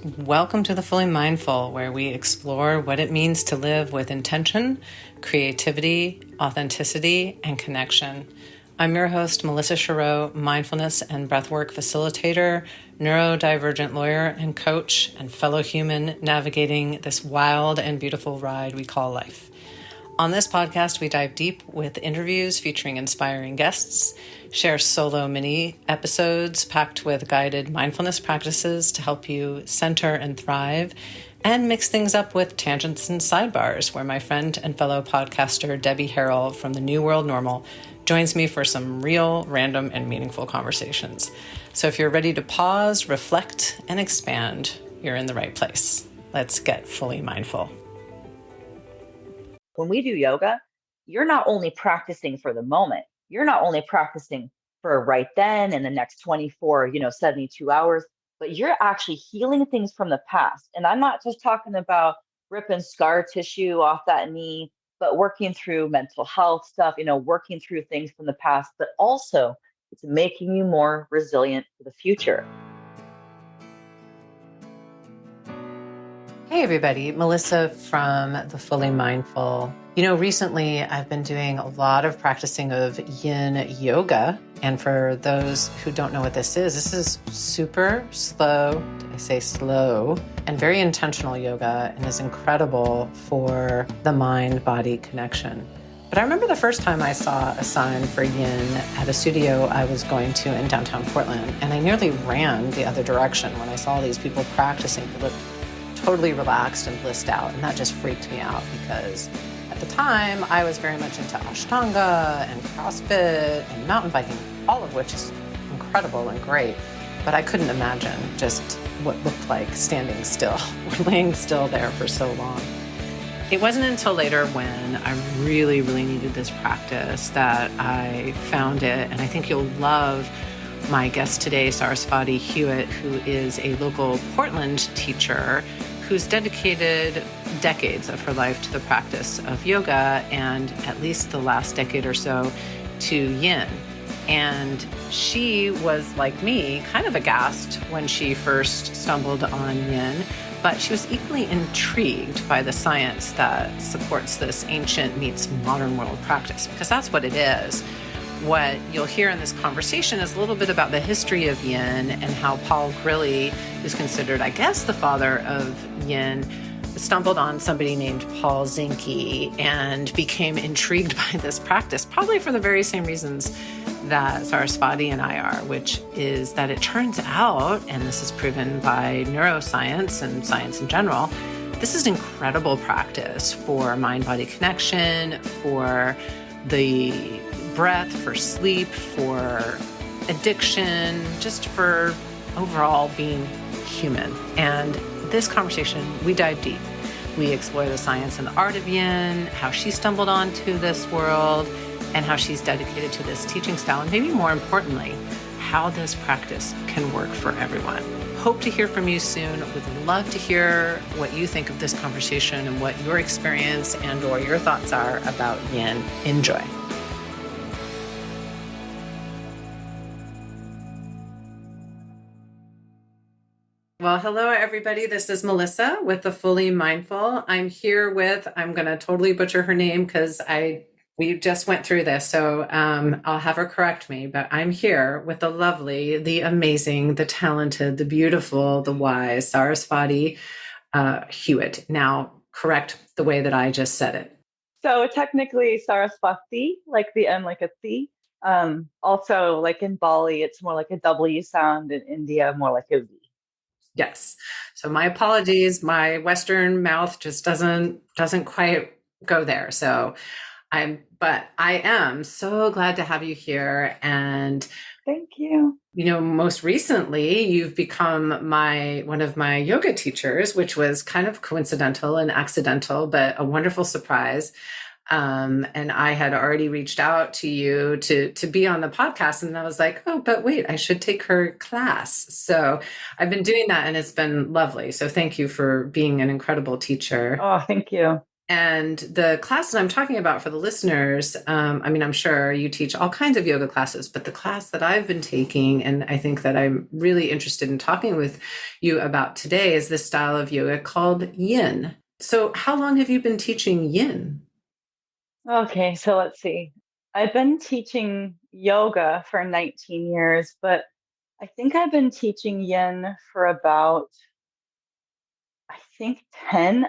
Welcome to the Fully Mindful, where we explore what it means to live with intention, creativity, authenticity, and connection. I'm your host, Melissa Chareau, mindfulness and breathwork facilitator, neurodivergent lawyer and coach, and fellow human navigating this wild and beautiful ride we call life. On this podcast, we dive deep with interviews featuring inspiring guests, share solo mini episodes packed with guided mindfulness practices to help you center and thrive, and mix things up with tangents and sidebars, where my friend and fellow podcaster Debbie Harrell from the New World Normal joins me for some real, random, and meaningful conversations. So if you're ready to pause, reflect, and expand, you're in the right place. Let's get fully mindful. When we do yoga, you're not only practicing for the moment, you're not only practicing for right then and the next 24, 72 hours, but you're actually healing things from the past. And I'm not just talking about ripping scar tissue off that knee, but working through mental health stuff, working through things from the past, but also it's making you more resilient for the future. Hey everybody, Melissa from The Fully Mindful. Recently I've been doing a lot of practicing of Yin Yoga. And for those who don't know what this is super slow, I say slow, and very intentional yoga, and is incredible for the mind-body connection. But I remember the first time I saw a sign for Yin at a studio I was going to in downtown Portland, and I nearly ran the other direction when I saw these people practicing who looked totally relaxed and blissed out. And that just freaked me out because at the time I was very much into Ashtanga and Crossfit and mountain biking, all of which is incredible and great. But I couldn't imagine just what looked like standing still or laying still there for so long. It wasn't until later when I really, really needed this practice that I found it. And I think you'll love my guest today, Sarasvati Hewitt, who is a local Portland teacher who's dedicated decades of her life to the practice of yoga, and at least the last decade or so to Yin. And she was, like me, kind of aghast when she first stumbled on Yin, but she was equally intrigued by the science that supports this ancient meets modern world practice, because that's what it is. What you'll hear in this conversation is a little bit about the history of Yin and how Paul Greely, who's considered, I guess, the father of Yin, stumbled on somebody named Paul Zinke and became intrigued by this practice, probably for the very same reasons that Sarasvati and I are, which is that it turns out, and this is proven by neuroscience and science in general, this is incredible practice for mind-body connection, for the breath, for sleep, for addiction, just for overall being human. And this conversation, we dive deep. We explore the science and the art of Yin, how she stumbled onto this world, and how she's dedicated to this teaching style, and maybe more importantly, how this practice can work for everyone. Hope to hear from you soon. Would love to hear what you think of this conversation and what your experience and or your thoughts are about Yin. Enjoy. Well, hello, everybody. This is Melissa with The Fully Mindful. I'm here with, I'm going to totally butcher her name because we just went through this, so I'll have her correct me, but I'm here with the lovely, the amazing, the talented, the beautiful, the wise Sarasvati Hewitt. Now, correct the way that I just said it. So technically Sarasvati, like the N like a C. Also, like in Bali, it's more like a W sound. In India, more like a V. Yes. So my apologies. My Western mouth just doesn't quite go there. So but I am so glad to have you here. And thank you. Most recently, you've become one of my yoga teachers, which was kind of coincidental and accidental, but a wonderful surprise. And I had already reached out to you to be on the podcast. And I was like, oh, but wait, I should take her class. So I've been doing that and it's been lovely. So thank you for being an incredible teacher. Oh, thank you. And the class that I'm talking about for the listeners, I mean, I'm sure you teach all kinds of yoga classes, but the class that I've been taking, and I think that I'm really interested in talking with you about today, is this style of yoga called Yin. So, how long have you been teaching Yin? Okay, so let's see. I've been teaching yoga for 19 years, but I think I've been teaching yin for about, I think 10.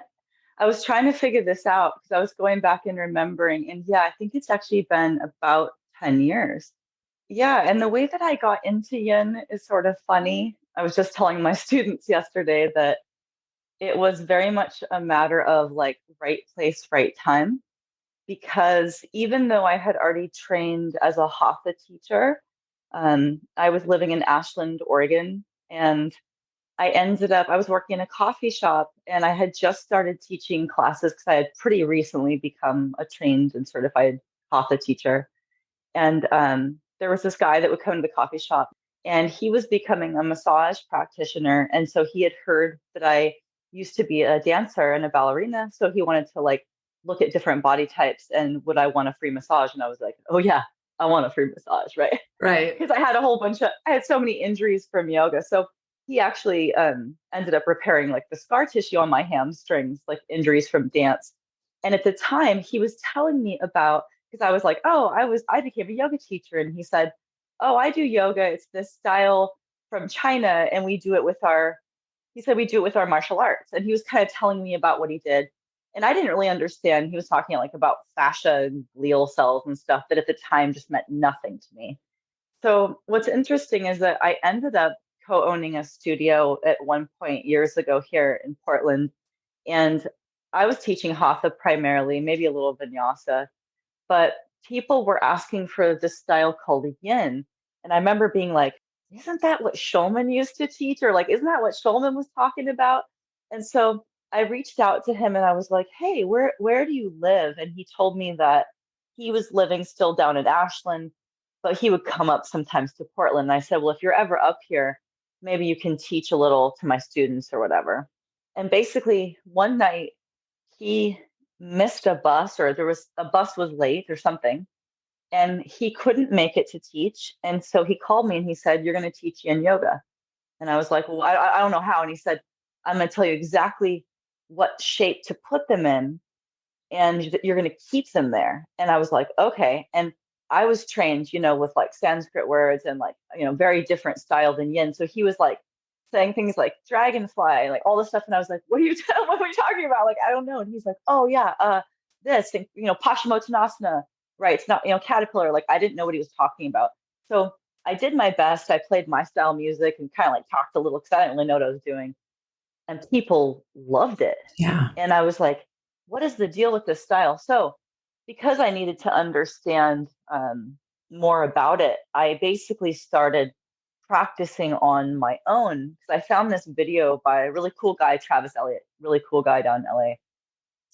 I was trying to figure this out because I was going back and remembering, and yeah, I think it's actually been about 10 years. Yeah, and the way that I got into yin is sort of funny. I was just telling my students yesterday that it was very much a matter of like right place, right time. Because even though I had already trained as a Hatha teacher, I was living in Ashland, Oregon, and I was working in a coffee shop and I had just started teaching classes because I had pretty recently become a trained and certified Hatha teacher. And there was this guy that would come to the coffee shop and he was becoming a massage practitioner. And so he had heard that I used to be a dancer and a ballerina. So he wanted to like look at different body types and would I want a free massage? And I was like, oh, yeah, I want a free massage, right? Right. Because I had so many injuries from yoga. So he actually ended up repairing like the scar tissue on my hamstrings, like injuries from dance. And at the time, he was telling me about because I was like, oh, I became a yoga teacher, and he said, oh, I do yoga. It's this style from China, and we do it with our. He said we do it with our martial arts, and he was kind of telling me about what he did, and I didn't really understand. He was talking like about fascia and glial cells and stuff that at the time just meant nothing to me. So what's interesting is that I ended up co-owning a studio at one point years ago here in Portland, and I was teaching hatha primarily, maybe a little vinyasa, but people were asking for this style called yin. And I remember being like, isn't that what Shulman used to teach? Or like, isn't that what Shulman was talking about? And so I reached out to him and I was like, hey, where do you live? And he told me that he was living still down in Ashland, but he would come up sometimes to Portland. And I said, well, if you're ever up here, maybe you can teach a little to my students or whatever. And basically one night he missed a bus or a bus was late or something and he couldn't make it to teach, and so he called me and he said, you're going to teach yin yoga. And I was like, well, I don't know how. And he said, I'm going to tell you exactly what shape to put them in and you're going to keep them there. And I was like, okay. And I was trained, with like Sanskrit words and like, very different style than yin. So he was like saying things like dragonfly, like all this stuff. And I was like, what are you talking about? Like, I don't know. And he's like, oh yeah, this, and, Paschimottanasana, right? It's not, caterpillar. Like I didn't know what he was talking about. So I did my best. I played my style music and kind of like talked a little because I didn't really know what I was doing. And people loved it. Yeah. And I was like, what is the deal with this style? So, because I needed to understand more about it, I basically started practicing on my own because I found this video by a really cool guy, Travis Elliott, really cool guy down in LA.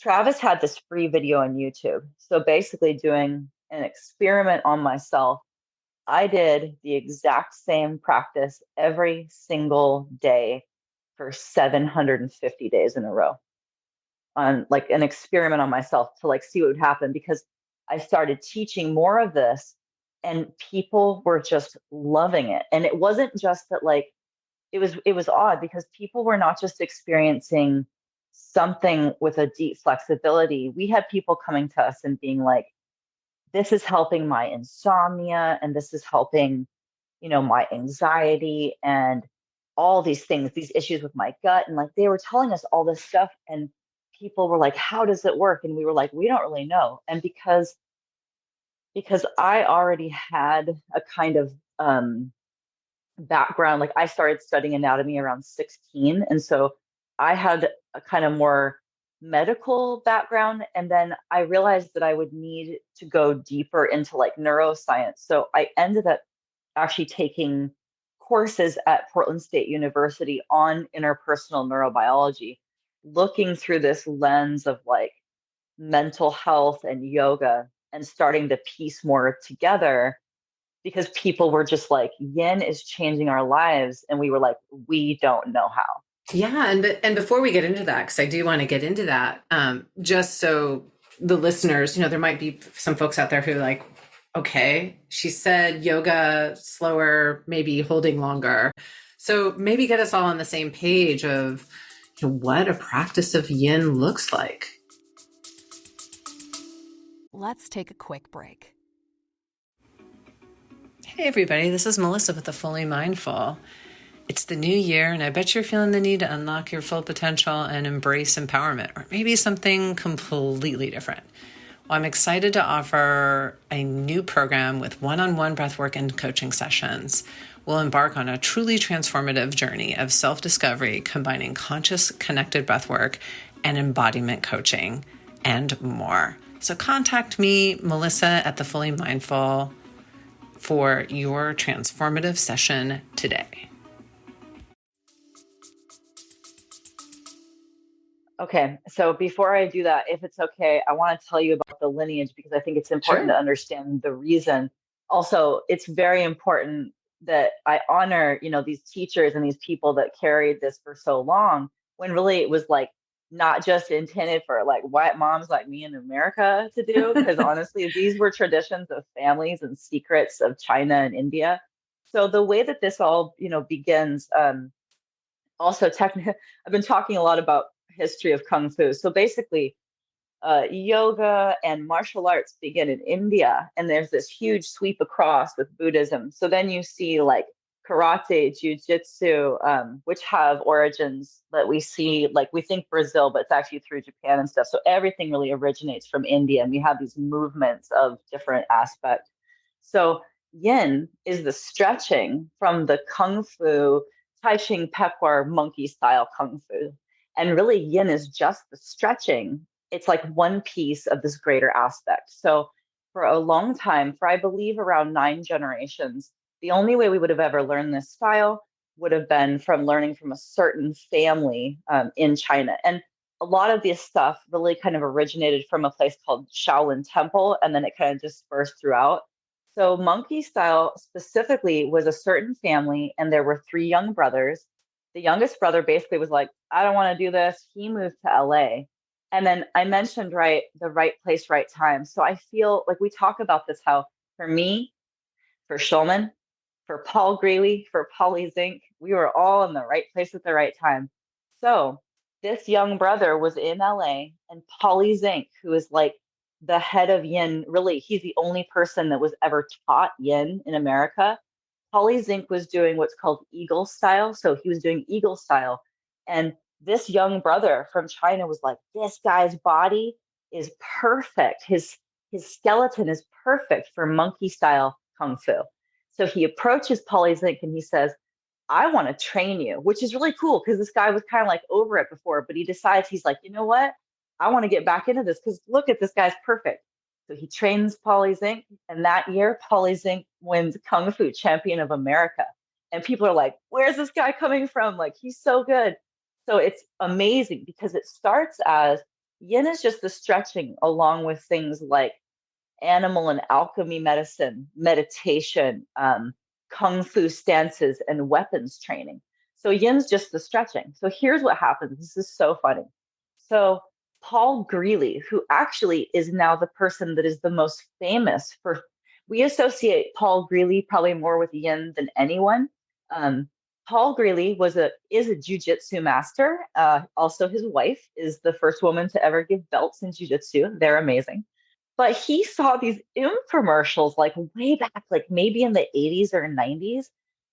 Travis had this free video on YouTube. So, basically, doing an experiment on myself, I did the exact same practice every single day for 750 days in a row on like an experiment on myself to like see what would happen because I started teaching more of this and people were just loving it. And it wasn't just that like it was odd because people were not just experiencing something with a deep flexibility. We had people coming to us and being like, this is helping my insomnia and this is helping, my anxiety and all these things, these issues with my gut. And like they were telling us all this stuff and people were like, how does it work? And we were like, we don't really know. And because I already had a kind of background, like I started studying anatomy around 16. And so I had a kind of more medical background. And then I realized that I would need to go deeper into like neuroscience. So I ended up actually taking courses at Portland State University on interpersonal neurobiology, looking through this lens of like mental health and yoga and starting to piece more together because people were just like, yin is changing our lives. And we were like, we don't know how. Yeah, and before we get into that, because I do want to get into that, just so the listeners, there might be some folks out there who are like, okay, she said yoga slower, maybe holding longer. So maybe get us all on the same page of what a practice of yin looks like. Let's take a quick break. Hey everybody, this is Melissa with the Fully Mindful. It's the new year, and I bet you're feeling the need to unlock your full potential and embrace empowerment, or maybe something completely different. Well, I'm excited to offer a new program with one-on-one breathwork and coaching sessions. We'll embark on a truly transformative journey of self-discovery, combining conscious, connected breathwork and embodiment coaching, and more. So contact me, Melissa, at the Fully Mindful, for your transformative session today. Okay, so before I do that, if it's okay, I want to tell you about the lineage because I think it's important to understand the reason. Also, it's very important that I honor, these teachers and these people that carried this for so long, when really it was like not just intended for like white moms like me in America to do, because honestly, these were traditions of families and secrets of China and India. So the way that this all, begins, also technically, I've been talking a lot about history of kung fu. So basically, yoga and martial arts begin in India, and there's this huge sweep across with Buddhism. So then you see like karate, jujitsu, which have origins that we see, like we think Brazil, but it's actually through Japan and stuff. So everything really originates from India, and we have these movements of different aspects. So yin is the stretching from the kung fu, Tai Chi Pepper monkey style kung fu. And really, yin is just the stretching. It's like one piece of this greater aspect. So for a long time, for I believe around 9 generations, the only way we would have ever learned this style would have been from learning from a certain family in China. And a lot of this stuff really kind of originated from a place called Shaolin Temple, and then it kind of dispersed throughout. So monkey style specifically was a certain family, and there were 3 young brothers. The youngest brother basically was like, I don't want to do this. He moved to LA. And then I mentioned, right, the right place, right time. So I feel like we talk about this, how for me, for Shulman, for Paul Greely, for Polly Zink, we were all in the right place at the right time. So this young brother was in LA, and Polly Zink, who is like the head of yin, really, he's the only person that was ever taught yin in America. Polly Zink was doing what's called eagle style. So he was doing eagle style. And this young brother from China was like, this guy's body is perfect. His skeleton is perfect for monkey style kung fu. So he approaches Polly Zink and he says, I want to train you, which is really cool because this guy was kind of like over it before, but he decides, he's like, you know what? I want to get back into this because look at this guy's perfect. So he trains Polly Zink, and that year, Polly Zink wins Kung Fu Champion of America. And people are like, where's this guy coming from? Like, he's so good. So it's amazing because it starts as yin is just the stretching along with things like animal and alchemy medicine, meditation, kung fu stances, and weapons training. So yin's just the stretching. So here's what happens. This is so funny. So Paul Greely, who actually is now the person that is the most famous for, we associate Paul Greely probably more with yin than anyone. Um, Paul Greely is a jujitsu master. Also, his wife is the first woman to ever give belts in jujitsu. They're amazing. But he saw these infomercials like way back, like maybe in the 80s or 90s.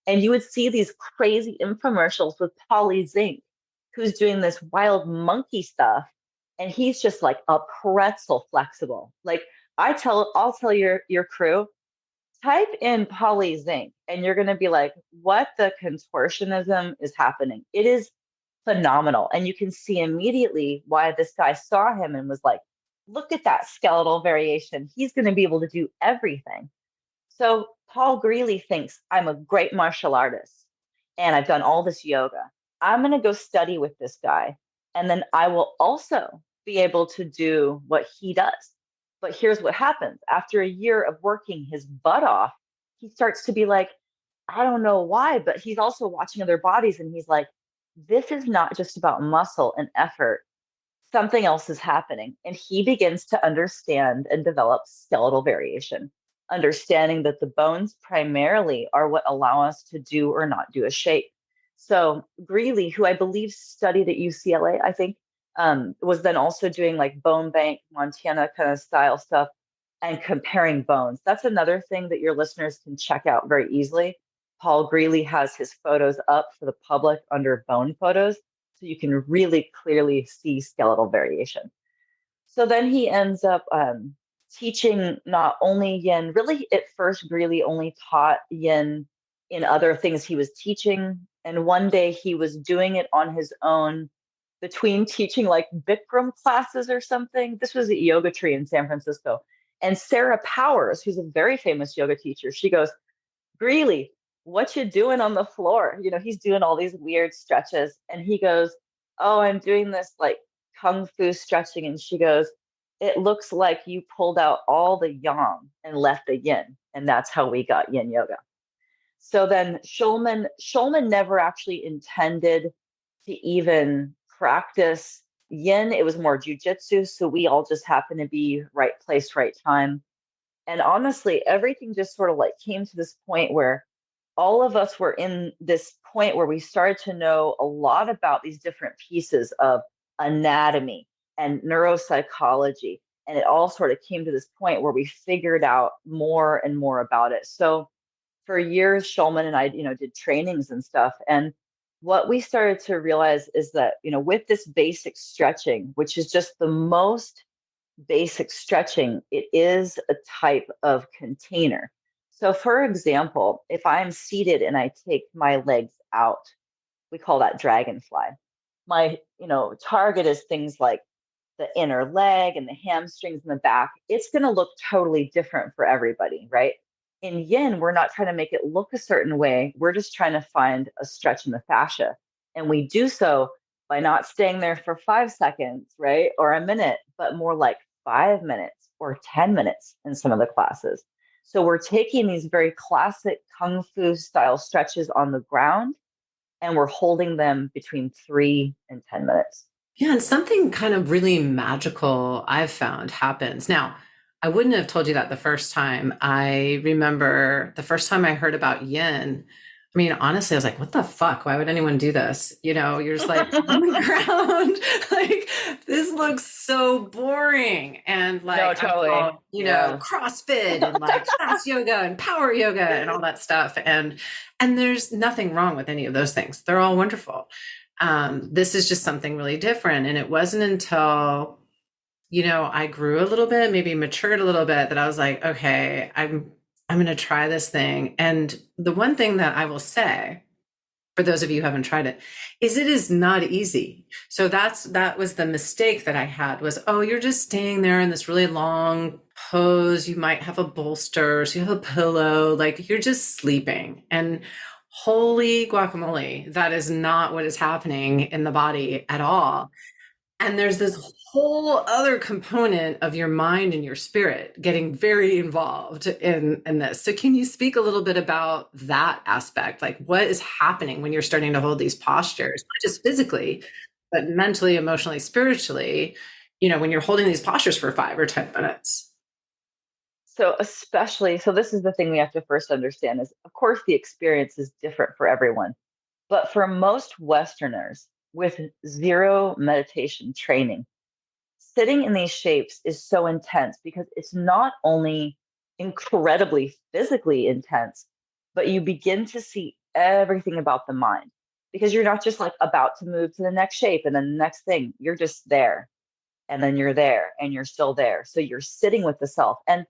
And you would see these crazy infomercials with Polly Zink, who's doing this wild monkey stuff. And he's just like a pretzel flexible. Like I'll tell your crew, type in Polly Zink, and you're gonna be like, what the contortionism is happening? It is phenomenal. And you can see immediately why this guy saw him and was like, look at that skeletal variation. He's going to be able to do everything. So Paul Greely thinks, I'm a great martial artist and I've done all this yoga. I'm going to go study with this guy. And then I will also be able to do what he does. But here's what happens. After a year of working his butt off, he starts to be like, I don't know why, but he's also watching other bodies and he's like, this is not just about muscle and effort. Something else is happening. And he begins to understand and develop skeletal variation, understanding that the bones primarily are what allow us to do or not do a shape. So Greely, who I believe studied at UCLA, I think, was then also doing like bone bank, Montana kind of style stuff and comparing bones. That's another thing that your listeners can check out very easily. Paul Greely has his photos up for the public under bone photos, so you can really clearly see skeletal variation. So then he ends up teaching not only yin, really at first, Greeley only taught yin in other things he was teaching. And one day he was doing it on his own between teaching like Bikram classes or something. This was at Yoga Tree in San Francisco. And Sarah Powers, who's a very famous yoga teacher, she goes, Greeley, what you doing on the floor? You know, he's doing all these weird stretches. And he goes, oh, I'm doing this like kung fu stretching. And she goes, it looks like you pulled out all the yang and left the yin. And that's how we got yin yoga. So then Schulman never actually intended to even practice yin. It was more jujitsu. So we all just happened to be right place, right time. And honestly, everything just sort of like came to this point where all of us were in this point where we started to know a lot about these different pieces of anatomy and neuropsychology. And it all sort of came to this point where we figured out more and more about it. So for years, Schulman and I, did trainings and stuff. And what we started to realize is that, with this basic stretching, which is just the most basic stretching, it is a type of container. So for example, if I'm seated and I take my legs out, we call that dragonfly. My, target is things like the inner leg and the hamstrings in the back. It's going to look totally different for everybody, right? In yin, we're not trying to make it look a certain way. We're just trying to find a stretch in the fascia. And we do so by not staying there for 5 seconds, right? Or a minute, but more like 5 minutes or 10 minutes in some of the classes. So we're taking these very classic Kung Fu style stretches on the ground and we're holding them between 3 and 10 minutes. Yeah, and something kind of really magical I've found happens. Now, I wouldn't have told you that the first time. I remember the first time I heard about yin. I mean, honestly, I was like, what the fuck? Why would anyone do this? You're just like on the ground. Like, this looks so boring. And like, no, totally. CrossFit and like fast yoga and power yoga and all that stuff. And there's nothing wrong with any of those things. They're all wonderful. This is just something really different. And it wasn't until, I grew a little bit, maybe matured a little bit, that I was like, okay, I'm going to try this thing. And the one thing that I will say, for those of you who haven't tried it, is it is not easy. So that was the mistake that I had was, oh, you're just staying there in this really long pose. You might have a bolster, so you have a pillow, like you're just sleeping. And holy guacamole, that is not what is happening in the body at all. And there's this whole other component of your mind and your spirit getting very involved in this. So can you speak a little bit about that aspect? Like what is happening when you're starting to hold these postures, not just physically, but mentally, emotionally, spiritually, when you're holding these postures for 5 or 10 minutes? So this is the thing we have to first understand is, of course, the experience is different for everyone. But for most Westerners with zero meditation training, sitting in these shapes is so intense because it's not only incredibly physically intense, but you begin to see everything about the mind because you're not just like about to move to the next shape and then the next thing. You're just there and then you're there and you're still there. So you're sitting with the self. And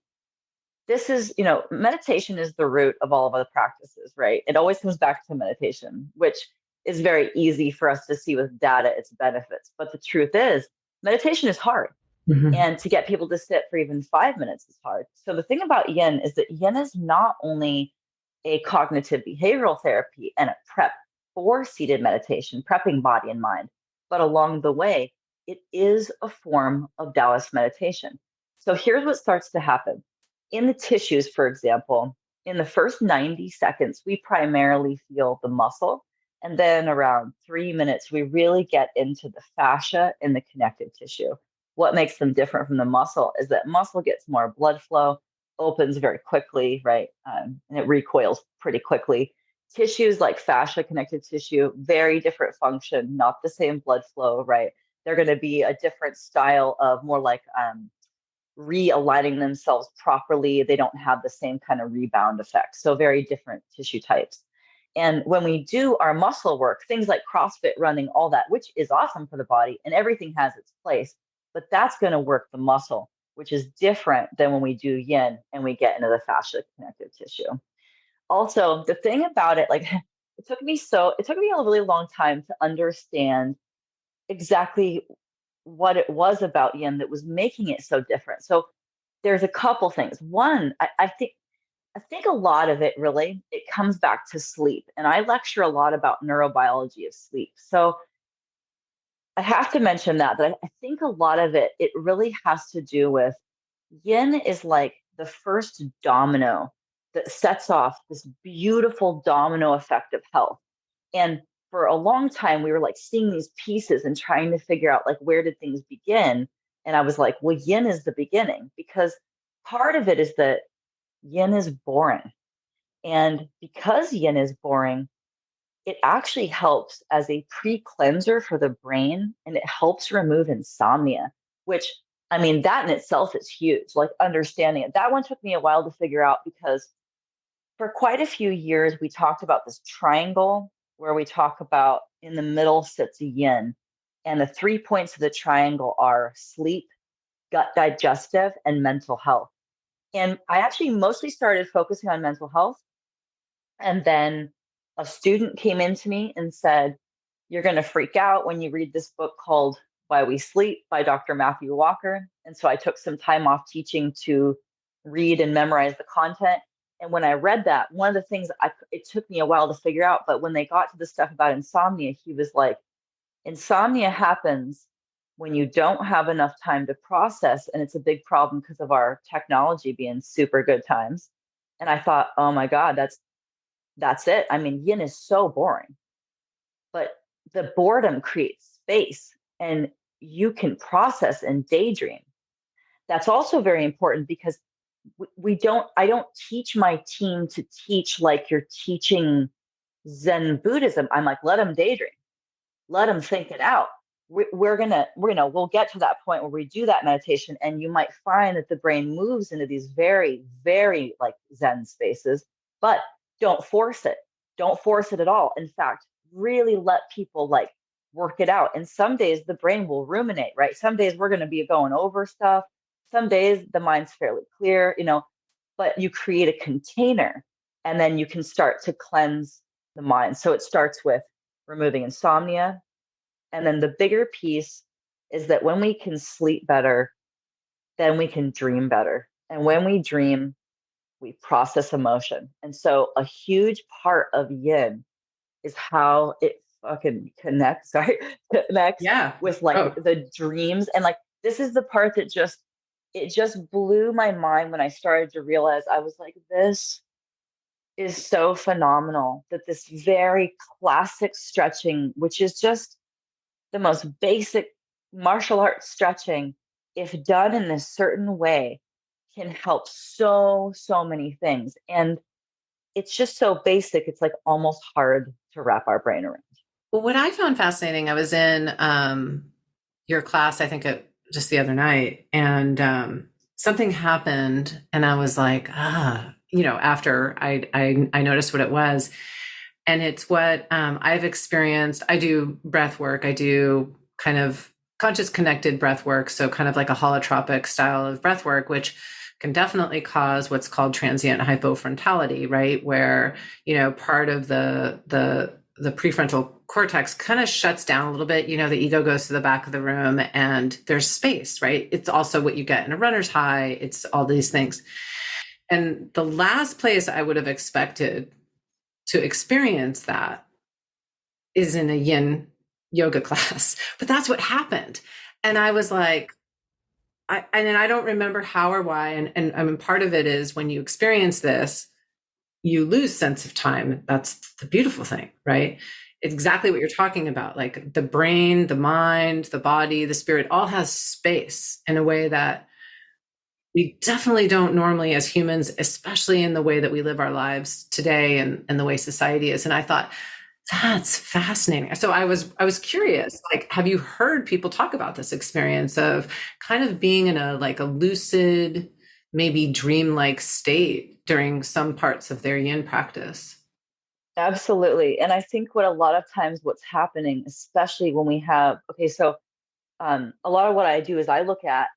this is, meditation is the root of all of the practices, right? It always comes back to meditation, which is very easy for us to see with data, its benefits. But the truth is, meditation is hard. Mm-hmm. And to get people to sit for even 5 minutes is hard. So the thing about yin is that yin is not only a cognitive behavioral therapy and a prep for seated meditation, prepping body and mind, but along the way, it is a form of Taoist meditation. So here's what starts to happen. In the tissues, for example, in the first 90 seconds, we primarily feel the muscle. And then around 3 minutes, we really get into the fascia and the connective tissue. What makes them different from the muscle is that muscle gets more blood flow, opens very quickly, right? And it recoils pretty quickly. Tissues like fascia, connective tissue, very different function, not the same blood flow, right? They're going to be a different style of more like realigning themselves properly. They don't have the same kind of rebound effect. So very different tissue types. And when we do our muscle work, things like CrossFit, running, all that, which is awesome for the body and everything has its place, but that's going to work the muscle, which is different than when we do yin and we get into the fascia connective tissue. Also, the thing about it, like it took me a really long time to understand exactly what it was about yin that was making it so different. So there's a couple things. One, I think a lot of it really, it comes back to sleep. And I lecture a lot about neurobiology of sleep. So I have to mention that I think a lot of it, it really has to do with yin is like the first domino that sets off this beautiful domino effect of health. And for a long time, we were like seeing these pieces and trying to figure out like where did things begin. And I was like, well, yin is the beginning because part of it is that yin is boring. And because yin is boring, it actually helps as a pre-cleanser for the brain and it helps remove insomnia, which I mean, that in itself is huge, like understanding it. That one took me a while to figure out because for quite a few years, we talked about this triangle where we talk about in the middle sits yin. And the 3 points of the triangle are sleep, gut digestive, and mental health. And I actually mostly started focusing on mental health. And then a student came into me and said, you're going to freak out when you read this book called Why We Sleep by Dr. Matthew Walker. And so I took some time off teaching to read and memorize the content. And when I read that, one of the things it took me a while to figure out, but when they got to the stuff about insomnia, he was like, insomnia happens when you don't have enough time to process. And it's a big problem because of our technology being super good times. And I thought, oh my God, that's it. I mean, yin is so boring, but the boredom creates space and you can process and daydream. That's also very important because I don't teach my team to teach like you're teaching Zen Buddhism. I'm like, let them daydream, let them think it out. We'll get to that point where we do that meditation and you might find that the brain moves into these very, very like Zen spaces, but don't force it. Don't force it at all. In fact, really let people like work it out. And some days the brain will ruminate, right? Some days we're going to be going over stuff. Some days the mind's fairly clear, but you create a container and then you can start to cleanse the mind. So it starts with removing insomnia. And then the bigger piece is that when we can sleep better, then we can dream better. And when we dream, we process emotion. And so a huge part of yin is how it fucking connects Yeah. with like the dreams. And like, this is the part that it just blew my mind when I started to realize I was like, this is so phenomenal that this very classic stretching, which is just the most basic martial arts stretching, if done in a certain way, can help so many things. And it's just so basic. It's like almost hard to wrap our brain around. Well, what I found fascinating, I was in your class, I think just the other night, and something happened, and I was like, after I noticed what it was, and it's what I've experienced. I do breath work. I do kind of conscious connected breath work, so kind of like a holotropic style of breath work, which can definitely cause what's called transient hypofrontality, right? Where, part of the prefrontal cortex kind of shuts down a little bit. The ego goes to the back of the room and there's space, right? It's also what you get in a runner's high. It's all these things. And the last place I would have expected to experience that is in a yin yoga class, but that's what happened. And I was like, I don't remember how or why. And I mean, part of it is when you experience this, you lose sense of time. That's the beautiful thing, right? exactly what you're talking about. Like the brain, the mind, the body, the spirit all has space in a way that we definitely don't normally as humans, especially in the way that we live our lives today and the way society is. And I thought, that's fascinating. So I was curious, like, have you heard people talk about this experience of kind of being in a lucid, maybe dreamlike state during some parts of their yin practice? Absolutely. And I think what a lot of times what's happening, especially when we have, okay, so a lot of what I do is I look at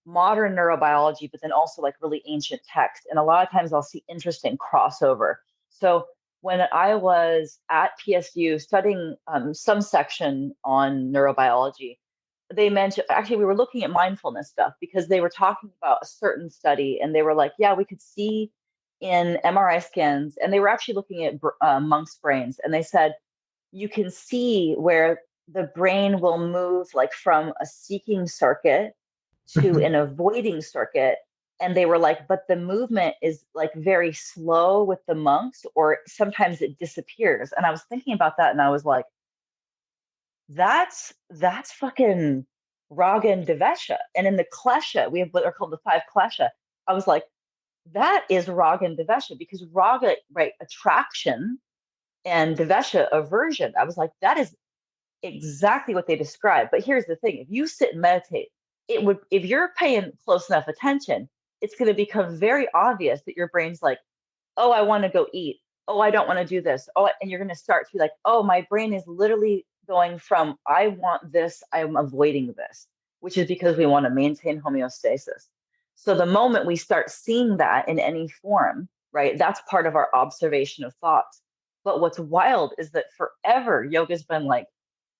modern neurobiology, but then also like really ancient text. And a lot of times I'll see interesting crossover. So when I was at PSU studying some section on neurobiology, they mentioned actually we were looking at mindfulness stuff because they were talking about a certain study and they were like, yeah, we could see in MRI scans, and they were actually looking at monks' brains, and they said you can see where the brain will move like from a seeking circuit to Mhm. an avoiding circuit. And they were like, but the movement is like very slow with the monks, or sometimes it disappears. And I was thinking about that and I was like, that's fucking raga and devesha. And in the klesha, we have what are called the five klesha. I was like, that is raga and devesha, because raga, right, attraction, and devesha, aversion. I was like, that is exactly what they describe. But here's the thing: if you sit and meditate, if you're paying close enough attention, it's going to become very obvious that your brain's like, oh, I want to go eat. Oh, I don't want to do this. Oh, and you're going to start to be like, oh, my brain is literally going from I want this, I'm avoiding this, which is because we want to maintain homeostasis. So the moment we start seeing that in any form, right, that's part of our observation of thoughts. But what's wild is that forever yoga's been like,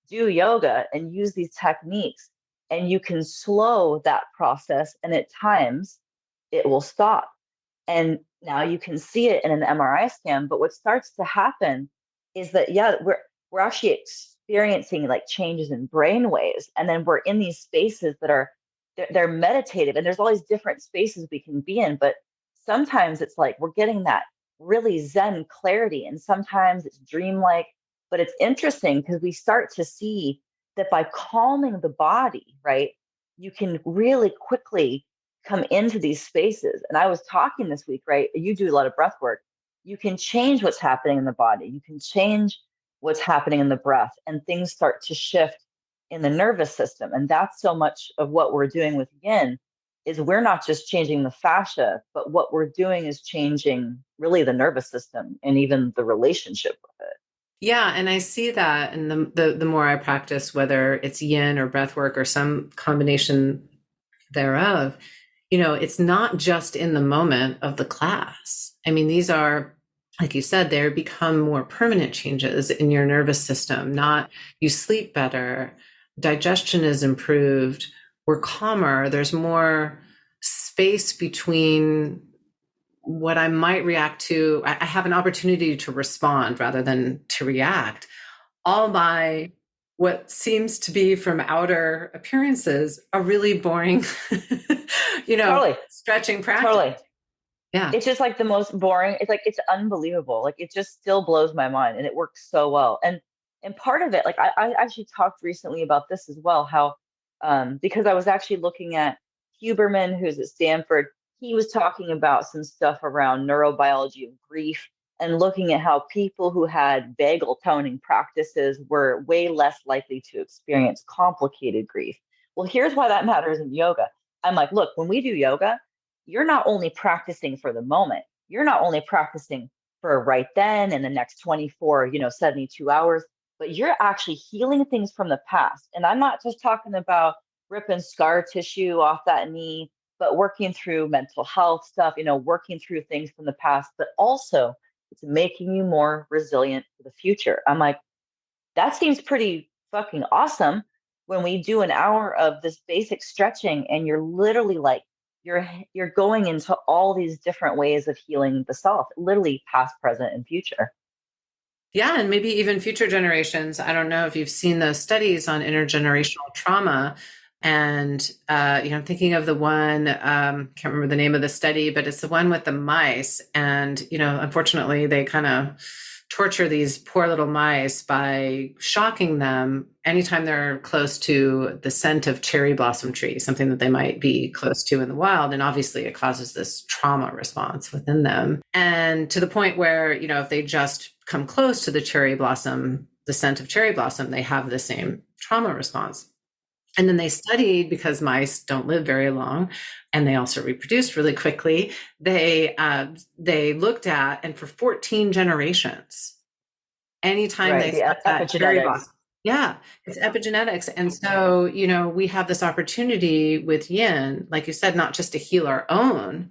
do yoga and use these techniques, and you can slow that process, and at times it will stop. And now you can see it in an MRI scan. But what starts to happen is that, yeah, we're actually experiencing like changes in brain waves, and then we're in these spaces that are they're meditative, and there's all these different spaces we can be in. But sometimes it's like we're getting that really zen clarity, and sometimes it's dreamlike. But it's interesting because we start to see that by calming the body, right, you can really quickly come into these spaces. And I was talking this week, right? You do a lot of breath work. You can change what's happening in the body, you can change what's happening in the breath, and things start to shift in the nervous system. And that's so much of what we're doing with yin, is we're not just changing the fascia, but what we're doing is changing really the nervous system and even the relationship with it. Yeah, and I see that, and the more I practice, whether it's yin or breath work or some combination thereof, it's not just in the moment of the class. I mean, these are, like you said, they become more permanent changes in your nervous system. Not you sleep better, digestion is improved, we're calmer, there's more space between what I might react to. I have an opportunity to respond rather than to react, all by what seems to be from outer appearances a really boring, Totally, stretching practice. totally. Yeah. It's just like the most boring. It's like it's unbelievable. Like it just still blows my mind, and it works so well. And part of it, like I actually talked recently about this as well, how because I was actually looking at Huberman, who's at Stanford. He was talking about some stuff around neurobiology of grief, and looking at how people who had vagal toning practices were way less likely to experience complicated grief. Well, here's why that matters in yoga. I'm like, look, when we do yoga, you're not only practicing for the moment, you're not only practicing for right then and the next 24, 72 hours, but you're actually healing things from the past. And I'm not just talking about ripping scar tissue off that knee, but working through mental health stuff, working through things from the past, but also it's making you more resilient for the future. I'm like, that seems pretty fucking awesome when we do an hour of this basic stretching, and you're literally like you're going into all these different ways of healing the self, literally past, present, and future. Yeah, and maybe even future generations. I don't know if you've seen those studies on intergenerational trauma. And, I'm thinking of the one, can't remember the name of the study, but it's the one with the mice. And, unfortunately, they kind of torture these poor little mice by shocking them anytime they're close to the scent of cherry blossom tree, something that they might be close to in the wild. And obviously it causes this trauma response within them. And to the point where, if they just come close to the scent of cherry blossom, they have the same trauma response. And then they studied, because mice don't live very long and they also reproduced really quickly. They looked at, and for 14 generations, anytime they set that cherry blossom. Yeah, it's epigenetics. And so, we have this opportunity with yin, like you said, not just to heal our own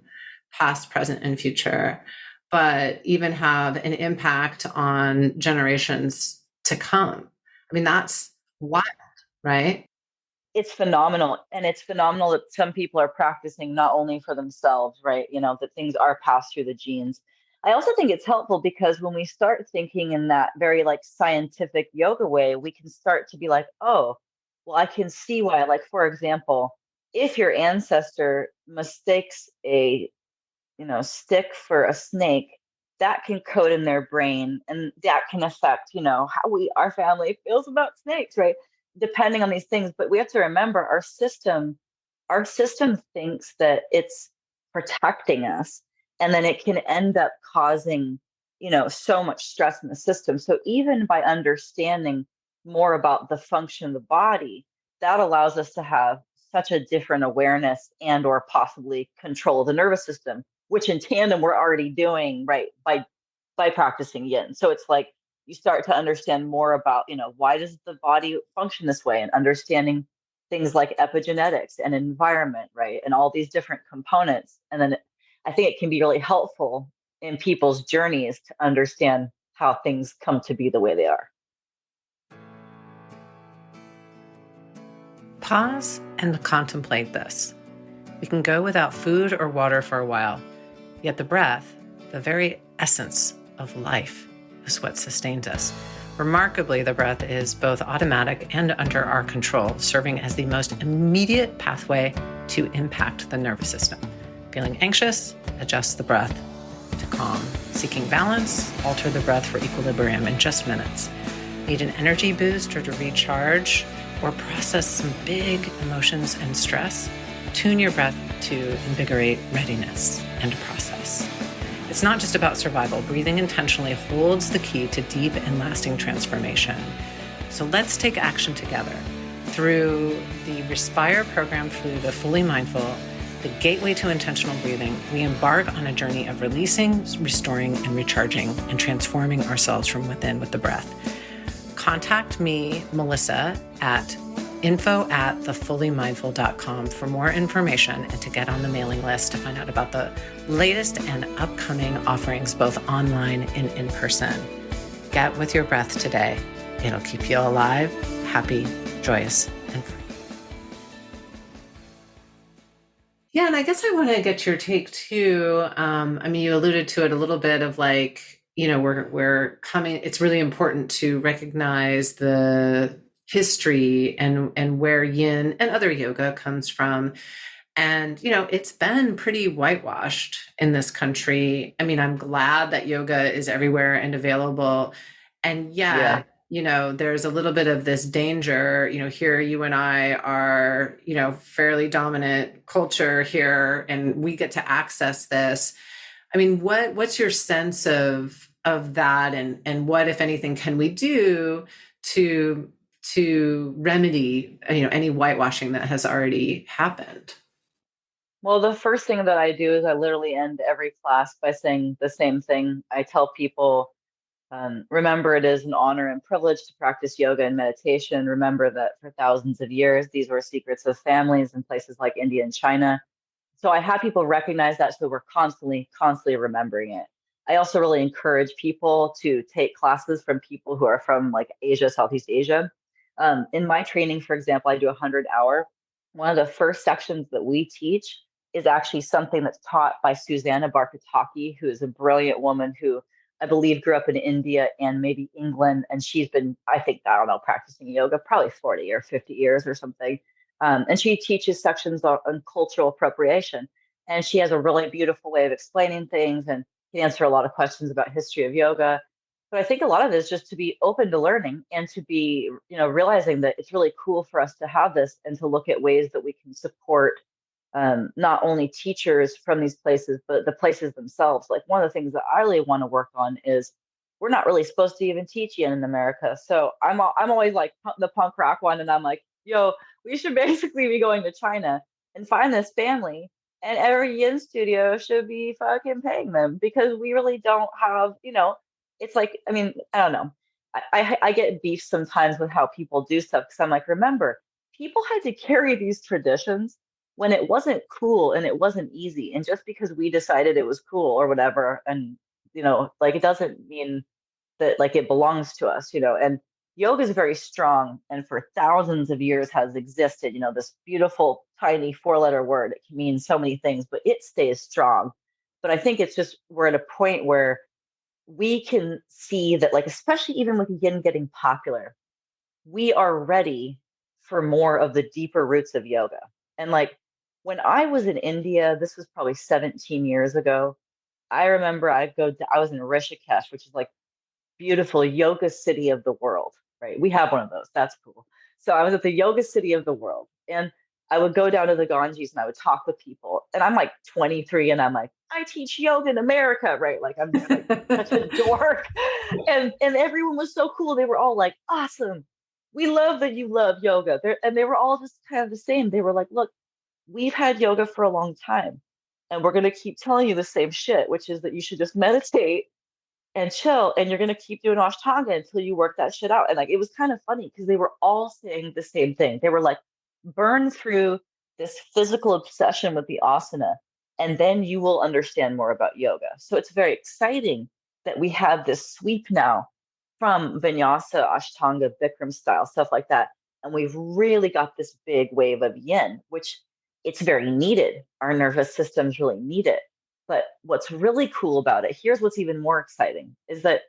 past, present, and future, but even have an impact on generations to come. I mean, that's wild, right? It's phenomenal. And it's phenomenal that some people are practicing not only for themselves, right? That things are passed through the genes. I also think it's helpful because when we start thinking in that very like scientific yoga way, we can start to be like, oh, well, I can see why. Like, for example, if your ancestor mistakes a, stick for a snake, that can code in their brain and that can affect, how our family feels about snakes, right? Depending on these things. But we have to remember our system thinks that it's protecting us, and then it can end up causing, so much stress in the system. So even by understanding more about the function of the body, that allows us to have such a different awareness and or possibly control of the nervous system, which in tandem we're already doing, right, by practicing yin. So it's like you start to understand more about, why does the body function this way, and understanding things like epigenetics and environment, right? And all these different components. And then I think it can be really helpful in people's journeys to understand how things come to be the way they are. Pause and contemplate this. We can go without food or water for a while, yet the breath, the very essence of life, is what sustains us. Remarkably, the breath is both automatic and under our control, serving as the most immediate pathway to impact the nervous system. Feeling anxious? Adjust the breath to calm. Seeking balance? Alter the breath for equilibrium in just minutes. Need an energy boost or to recharge or process some big emotions and stress? Tune your breath to invigorate readiness and process. It's not just about survival. Breathing intentionally holds the key to deep and lasting transformation. So let's take action together. Through the Respire program, through the Fully Mindful, the Gateway to Intentional Breathing, we embark on a journey of releasing, restoring, and recharging, and transforming ourselves from within with the breath. Contact me, Melissa, at info@thefullymindful.com for more information and to get on the mailing list to find out about the latest and upcoming offerings, both online and in person. Get with your breath today. It'll keep you alive, happy, joyous, and free. Yeah, and I guess I want to get your take too. You alluded to it a little bit of like, we're coming, it's really important to recognize the history and where yin and other yoga comes from. And, it's been pretty whitewashed in this country. I'm glad that yoga is everywhere and available. And there's a little bit of this danger, here you and I are, fairly dominant culture here, and we get to access this. What's your sense of that, and what, if anything, can we do to remedy, any whitewashing that has already happened? Well, the first thing that I do is I literally end every class by saying the same thing. I tell people, remember, it is an honor and privilege to practice yoga and meditation. Remember that for thousands of years, these were secrets of families in places like India and China. So I have people recognize that, so we're constantly remembering it. I also really encourage people to take classes from people who are from like Asia, Southeast Asia. In my training, for example, I do 100-hour. One of the first sections that we teach is actually something that's taught by Susanna Barkataki, who is a brilliant woman who I believe grew up in India and maybe England. And she's been, practicing yoga probably 40 or 50 years or something. And she teaches sections on cultural appropriation. And she has a really beautiful way of explaining things and can answer a lot of questions about history of yoga. But I think a lot of it is just to be open to learning and to be, realizing that it's really cool for us to have this and to look at ways that we can support not only teachers from these places, but the places themselves. Like one of the things that I really want to work on is we're not really supposed to even teach yin in America. So I'm always like the punk rock one, and I'm like, yo, we should basically be going to China and find this family, and every yin studio should be fucking paying them because we really don't have, it's like, I mean, I don't know. I get beef sometimes with how people do stuff because I'm like, remember, people had to carry these traditions when it wasn't cool and it wasn't easy. And just because we decided it was cool or whatever, and like it doesn't mean that like it belongs to us, and yoga is very strong and for thousands of years has existed, this beautiful tiny 4-letter word. It can mean so many things, but it stays strong. But I think it's just we're at a point where we can see that, like, especially even with yin getting popular, we are ready for more of the deeper roots of yoga. And like when I was in India, this was probably 17 years ago. I remember I was in Rishikesh, which is like beautiful yoga city of the world, right? We have one of those. That's cool. So I was at the yoga city of the world, and I would go down to the Ganges and I would talk with people. And I'm like 23 and I'm like, I teach yoga in America, right? Like I'm just like such a dork. And everyone was so cool. They were all like, awesome. We love that you love yoga. And they were all just kind of the same. They were like, look, we've had yoga for a long time. And we're going to keep telling you the same shit, which is that you should just meditate and chill, and you're going to keep doing Ashtanga until you work that shit out. And like it was kind of funny because they were all saying the same thing. They were like, burn through this physical obsession with the asana, and then you will understand more about yoga. So it's very exciting that we have this sweep now from Vinyasa, Ashtanga, Bikram style, stuff like that. And we've really got this big wave of yin, which it's very needed. Our nervous systems really need it. But what's really cool about it, here's what's even more exciting, is that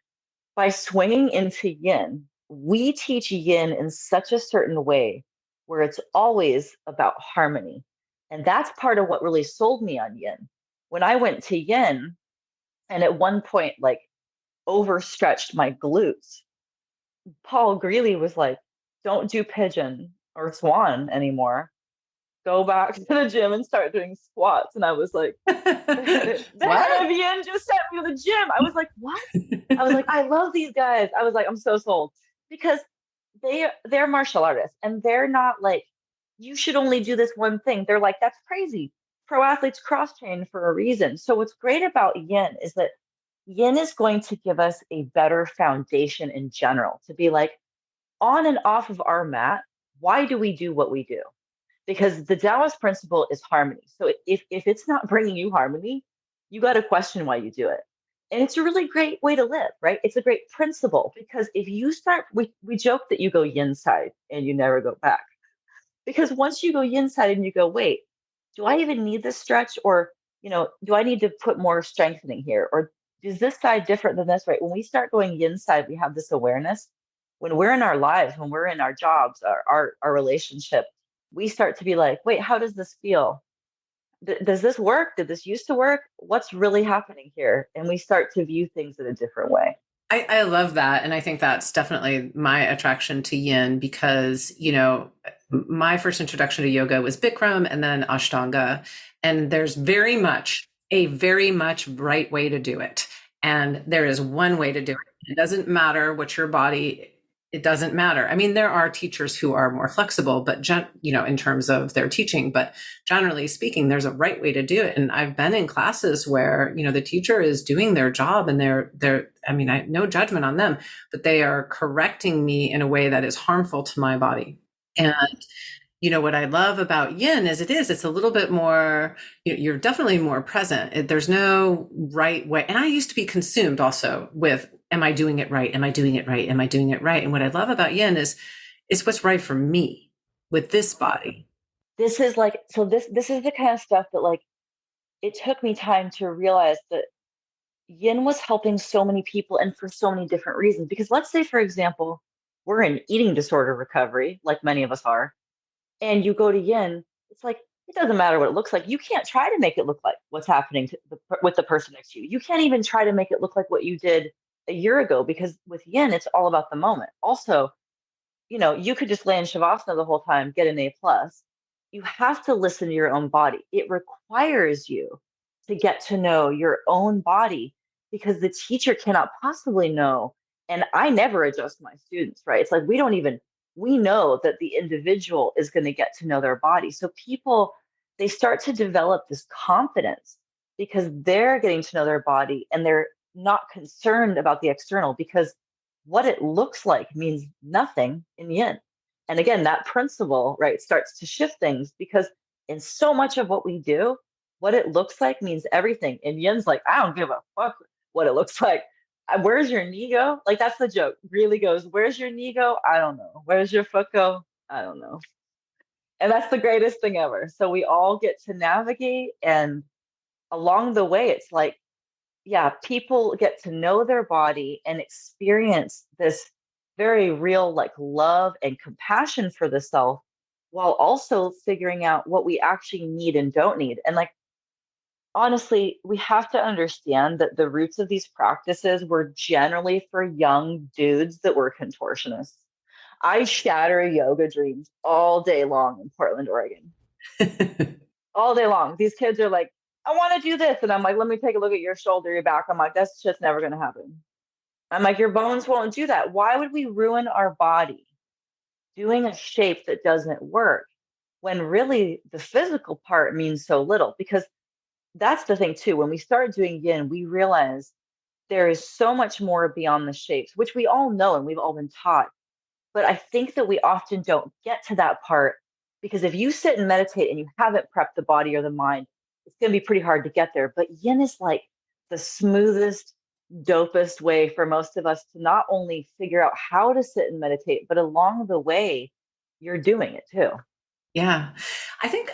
by swinging into yin, we teach yin in such a certain way where it's always about harmony. And that's part of what really sold me on yin. When I went to yin, and at one point, like overstretched my glutes, Paul Greely was like, don't do pigeon or swan anymore. Go back to the gym and start doing squats. And I was like, the head of yin just sent me to the gym. I was like, what? I was like, I love these guys. I was like, I'm so sold because they're martial artists and they're not like, you should only do this one thing. They're like, that's crazy. Pro athletes cross train for a reason. So what's great about yin is that yin is going to give us a better foundation in general to be like on and off of our mat. Why do we do what we do? Because the Taoist principle is harmony. So if it's not bringing you harmony, you got to question why you do it. And it's a really great way to live, right? It's a great principle because if you start, we joke that you go yin side and you never go back. Because once you go yin side and you go, wait, do I even need this stretch? Or, do I need to put more strengthening here? Or is this side different than this, right? When we start going yin side, we have this awareness. When we're in our lives, when we're in our jobs, our relationship, we start to be like, wait, how does this feel? Does this work? Did this used to work? What's really happening here? And we start to view things in a different way. I love that. And I think that's definitely my attraction to yin because, my first introduction to yoga was Bikram and then Ashtanga. And there's very much right way to do it. And there is one way to do it. It doesn't matter what your body, it doesn't matter. I mean, there are teachers who are more flexible, but in terms of their teaching, but generally speaking, there's a right way to do it. And I've been in classes where, the teacher is doing their job and I no judgment on them, but they are correcting me in a way that is harmful to my body. And what I love about yin is it's a little bit more, you're definitely more present. There's no right way. And I used to be consumed also with, am I doing it right? Am I doing it right? Am I doing it right? And what I love about yin is what's right for me with this body. This is like, so this is the kind of stuff that like, it took me time to realize that yin was helping so many people and for so many different reasons. Because let's say, for example, we're in eating disorder recovery, like many of us are, and you go to yin, it's like, it doesn't matter what it looks like. You can't try to make it look like what's happening with the person next to you. You can't even try to make it look like what you did a year ago, because with yin, it's all about the moment. Also, you could just lay in shavasana the whole time, get an A+. You have to listen to your own body. It requires you to get to know your own body, because the teacher cannot possibly know. And I never adjust my students, right? It's like we know that the individual is going to get to know their body. So people, they start to develop this confidence because they're getting to know their body and they're not concerned about the external, because what it looks like means nothing in yin. And again, that principle, right, starts to shift things, because in so much of what we do, what it looks like means everything. And yin's like, I don't give a fuck what it looks like. Where's your knee go? Like, that's the joke. Really goes, where's your knee go? I don't know. Where's your foot go? I don't know. And that's the greatest thing ever. So we all get to navigate. And along the way, it's like, yeah, people get to know their body and experience this very real, like, love and compassion for the self, while also figuring out what we actually need and don't need. And like, honestly, we have to understand that the roots of these practices were generally for young dudes that were contortionists. I shatter yoga dreams all day long in Portland, Oregon. All day long. These kids are like, I want to do this. And I'm like, let me take a look at your shoulder, your back. I'm like, that's just never going to happen. I'm like, your bones won't do that. Why would we ruin our body doing a shape that doesn't work, when really the physical part means so little? Because that's the thing too. When we start doing yin, we realize there is so much more beyond the shapes, which we all know and we've all been taught. But I think that we often don't get to that part, because if you sit and meditate and you haven't prepped the body or the mind, it's going to be pretty hard to get there. But yin is like the smoothest, dopest way for most of us to not only figure out how to sit and meditate, but along the way, you're doing it too. Yeah. I think,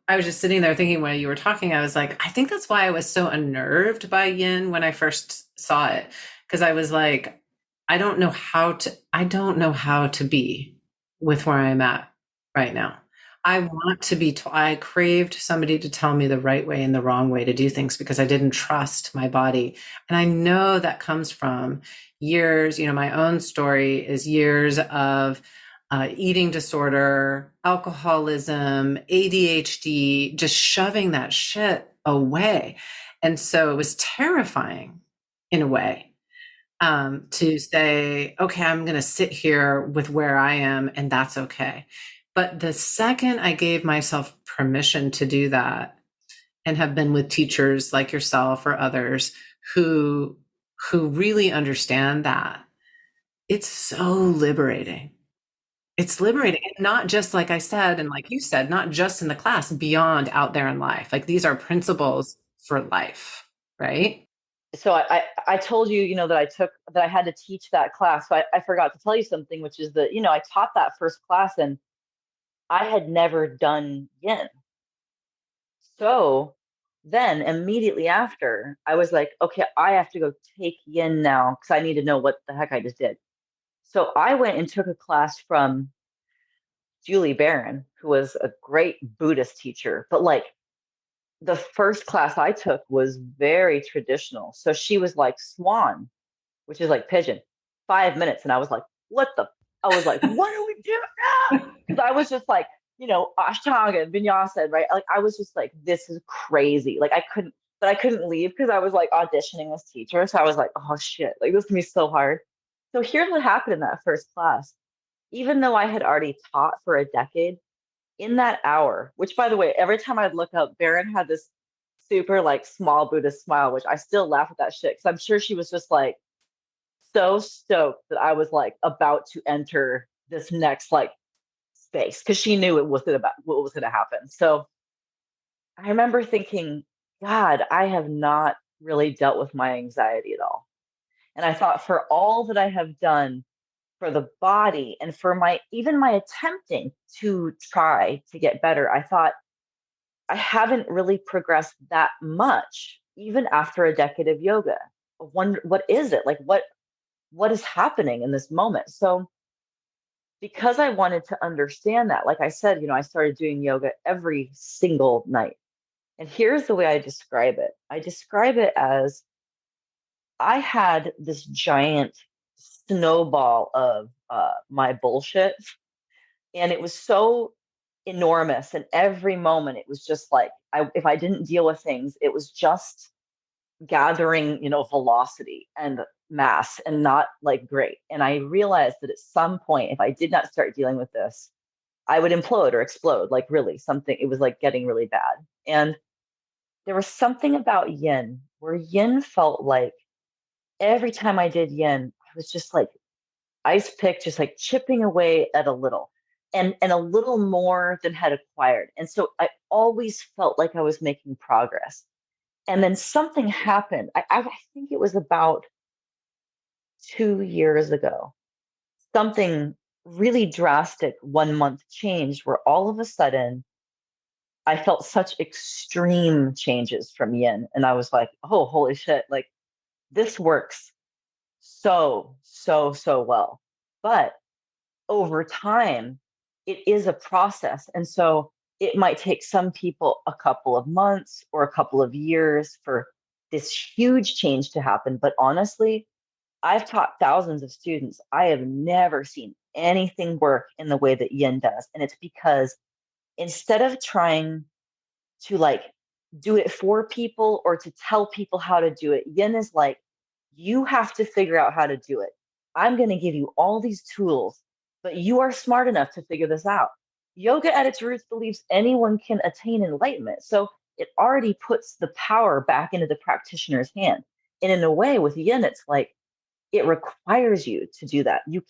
I was just sitting there thinking while you were talking, I was like, I think that's why I was so unnerved by yin when I first saw it. Because I was like, I don't know how to be with where I'm at right now. I want to be, I craved somebody to tell me the right way and the wrong way to do things, because I didn't trust my body. And I know that comes from years, my own story is years of eating disorder, alcoholism, ADHD, just shoving that shit away. And so it was terrifying in a way, to say, okay, I'm going to sit here with where I am and that's okay. But the second I gave myself permission to do that, and have been with teachers like yourself or others who really understand that, it's so liberating. It's liberating. And not just, like I said, and like you said, not just in the class, beyond out there in life. Like, these are principles for life, right? So I told you, that I had to teach that class. So I forgot to tell you something, which is that, I taught that first class and I had never done yin. So then immediately after, I was like, okay, I have to go take yin now, because I need to know what the heck I just did. So I went and took a class from Julie Barron, who was a great Buddhist teacher. But like, the first class I took was very traditional. So she was like swan, which is like pigeon, 5 minutes. And I was like, I was like, what do we do now? Because I was just like, Ashtanga and Vinyasa, right? Like, I was just like, this is crazy. Like, I couldn't leave because I was like auditioning this teacher. So I was like, oh shit, like, this is gonna be so hard. So here's what happened in that first class. Even though I had already taught for a decade, in that hour, which, by the way, every time I'd look up, Baron had this super like small Buddhist smile, which I still laugh at that shit, because I'm sure she was just like so stoked that I was like about to enter this next like space, because she knew it wasn't about what was going to happen. So I remember thinking, God, I have not really dealt with my anxiety at all. And I thought, for all that I have done for the body and for even my attempting to try to get better, I thought, I haven't really progressed that much, even after a decade of yoga. I wonder, what is it? Like, what is happening in this moment? So because I wanted to understand that, like I said, I started doing yoga every single night. And here's the way I describe it. I describe it as I had this giant snowball of my bullshit, and it was so enormous. And every moment, it was just like, if I didn't deal with things, it was just gathering, velocity and mass, and not like great. And I realized that at some point, if I did not start dealing with this, I would implode or explode. Like, really, something, it was like getting really bad. And there was something about yin, where yin felt like every time I did yin, I was just like ice pick, just like chipping away at a little, and a little more than had acquired. And so I always felt like I was making progress. And then something happened. I think it was about 2 years ago. Something really drastic 1 month changed, where all of a sudden I felt such extreme changes from yin. And I was like, oh, holy shit, like this works so well. But over time, it is a process. And so it might take some people a couple of months or a couple of years for this huge change to happen. But honestly, I've taught thousands of students. I have never seen anything work in the way that yin does. And it's because instead of trying to like do it for people or to tell people how to do it, yin is like, you have to figure out how to do it. I'm going to give you all these tools, but you are smart enough to figure this out. Yoga at its roots believes anyone can attain enlightenment. So it already puts the power back into the practitioner's hand. And in a way, with yin, it's like it requires you to do that. You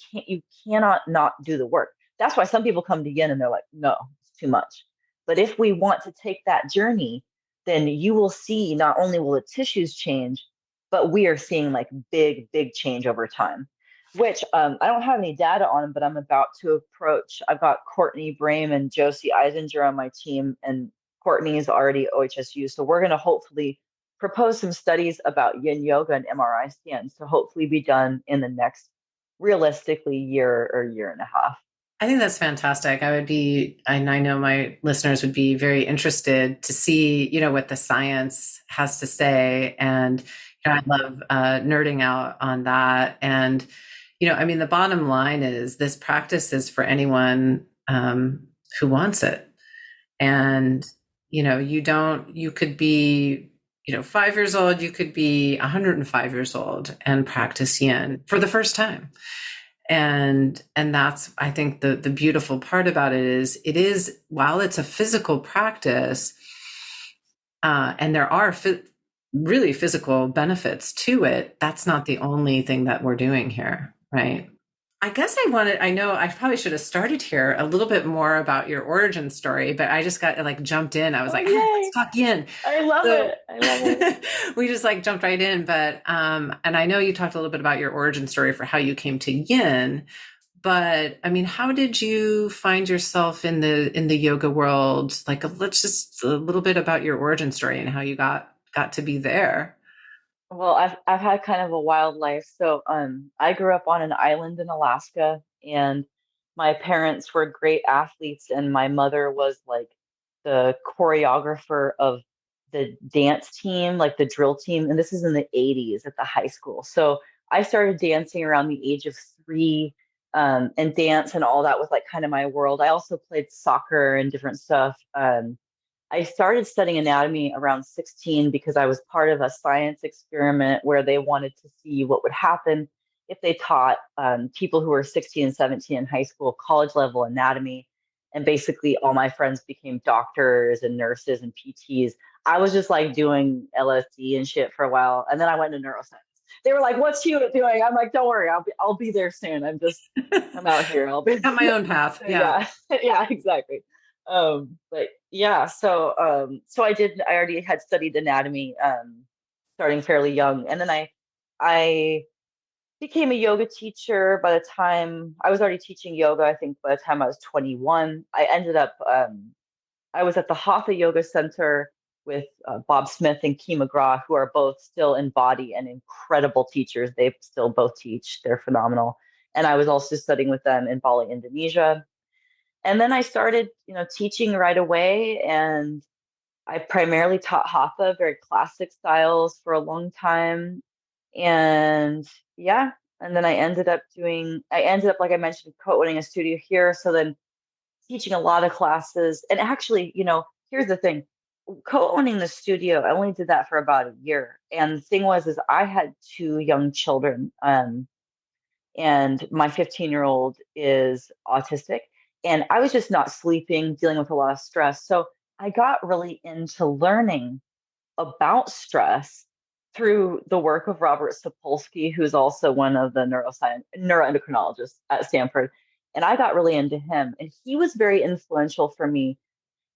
cannot not do the work. That's why some people come to yin and they're like, no, it's too much. But if we want to take that journey, then you will see not only will the tissues change, but we are seeing like big change over time, which I don't have any data on, but I'm about to approach. I've got Courtney Brame and Josie Eisinger on my team, and Courtney is already OHSU. So we're going to hopefully propose some studies about yin yoga and MRI scans to hopefully be done in the next realistically year or year and a half. I think that's fantastic. And I know my listeners would be very interested to see, what the science has to say. And, I love nerding out on that. And, the bottom line is this practice is for anyone who wants it. And, you could be, 5 years old, you could be 105 years old and practice yin for the first time. And that's, I think, the beautiful part about it is while it's a physical practice, and there are really physical benefits to it, that's not the only thing that we're doing here, right? I guess I know I probably should have started here a little bit more about your origin story, but I just got jumped in. I was let's talk yin. I love it. We just jumped right in. But, and I know you talked a little bit about your origin story for how you came to yin, but how did you find yourself in the yoga world? Let's just a little bit about your origin story and how you got to be there. Well, I've had kind of a wild life. So I grew up on an island in Alaska, and my parents were great athletes, and my mother was like the choreographer of the dance team, like the drill team. And this is in the 80s at the high school. So I started dancing around the age of 3, and dance and all that was like kind of my world. I also played soccer and different stuff. I started studying anatomy around 16 because I was part of a science experiment where they wanted to see what would happen if they taught people who were 16 and 17 in high school college level anatomy. And basically, all my friends became doctors and nurses and PTs. I was just doing LSD and shit for a while, and then I went to neuroscience. They were like, "What's Hewitt doing?" I'm like, "Don't worry, I'll be there soon. I'm out here. I'll be on my own path." Yeah, yeah, exactly. But yeah, so I already had studied anatomy starting fairly young. And then I became a yoga teacher by the time I was already teaching yoga. I think by the time I was 21, I ended up I was at the Hatha Yoga Center with Bob Smith and Kee McGraw, who are both still in body and incredible teachers. They still both teach. They're phenomenal. And I was also studying with them in Bali, Indonesia. And then I started, teaching right away, and I primarily taught Hatha, very classic styles, for a long time. And yeah, and then I ended up, like I mentioned, co-owning a studio here. So then teaching a lot of classes. And actually, here's the thing, co-owning the studio, I only did that for about a year. And the thing was, is I had two young children. And my 15-year-old is autistic, and I was just not sleeping, dealing with a lot of stress. So I got really into learning about stress through the work of Robert Sapolsky, who's also one of the neuroendocrinologists at Stanford. And I got really into him, and he was very influential for me.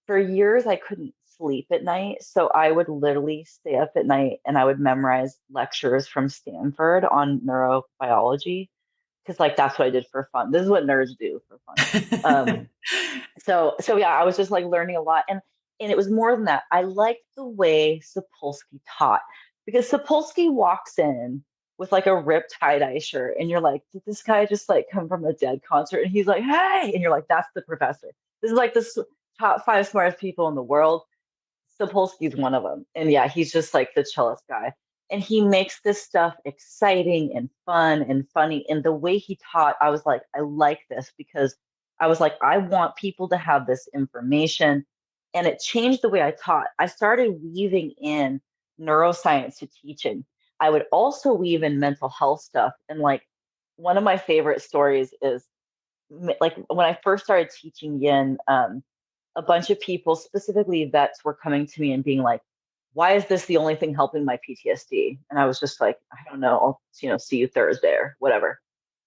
For years, I couldn't sleep at night. So I would literally stay up at night and I would memorize lectures from Stanford on neurobiology, because like that's what I did for fun. This is what nerds do for fun. Um, so yeah, I was just like learning a lot, and it was more than that. I liked the way Sapolsky taught, because Sapolsky walks in with like a ripped tie-dye shirt, and you're like, did this guy just like come from a Dead concert? And he's like, hey, and you're like, that's the professor. This is like the top 5 smartest people in the world. Sapolsky's one of them, and yeah, he's just like the chillest guy. And he makes this stuff exciting and fun and funny. And the way he taught, I was like, I like this, because I was like, I want people to have this information. And it changed the way I taught. I started weaving in neuroscience to teaching. I would also weave in mental health stuff. And like one of my favorite stories is like when I first started teaching yin, a bunch of people, specifically vets, were coming to me and being like, why is this the only thing helping my PTSD? And I was just like, I don't know, I'll, see you Thursday or whatever.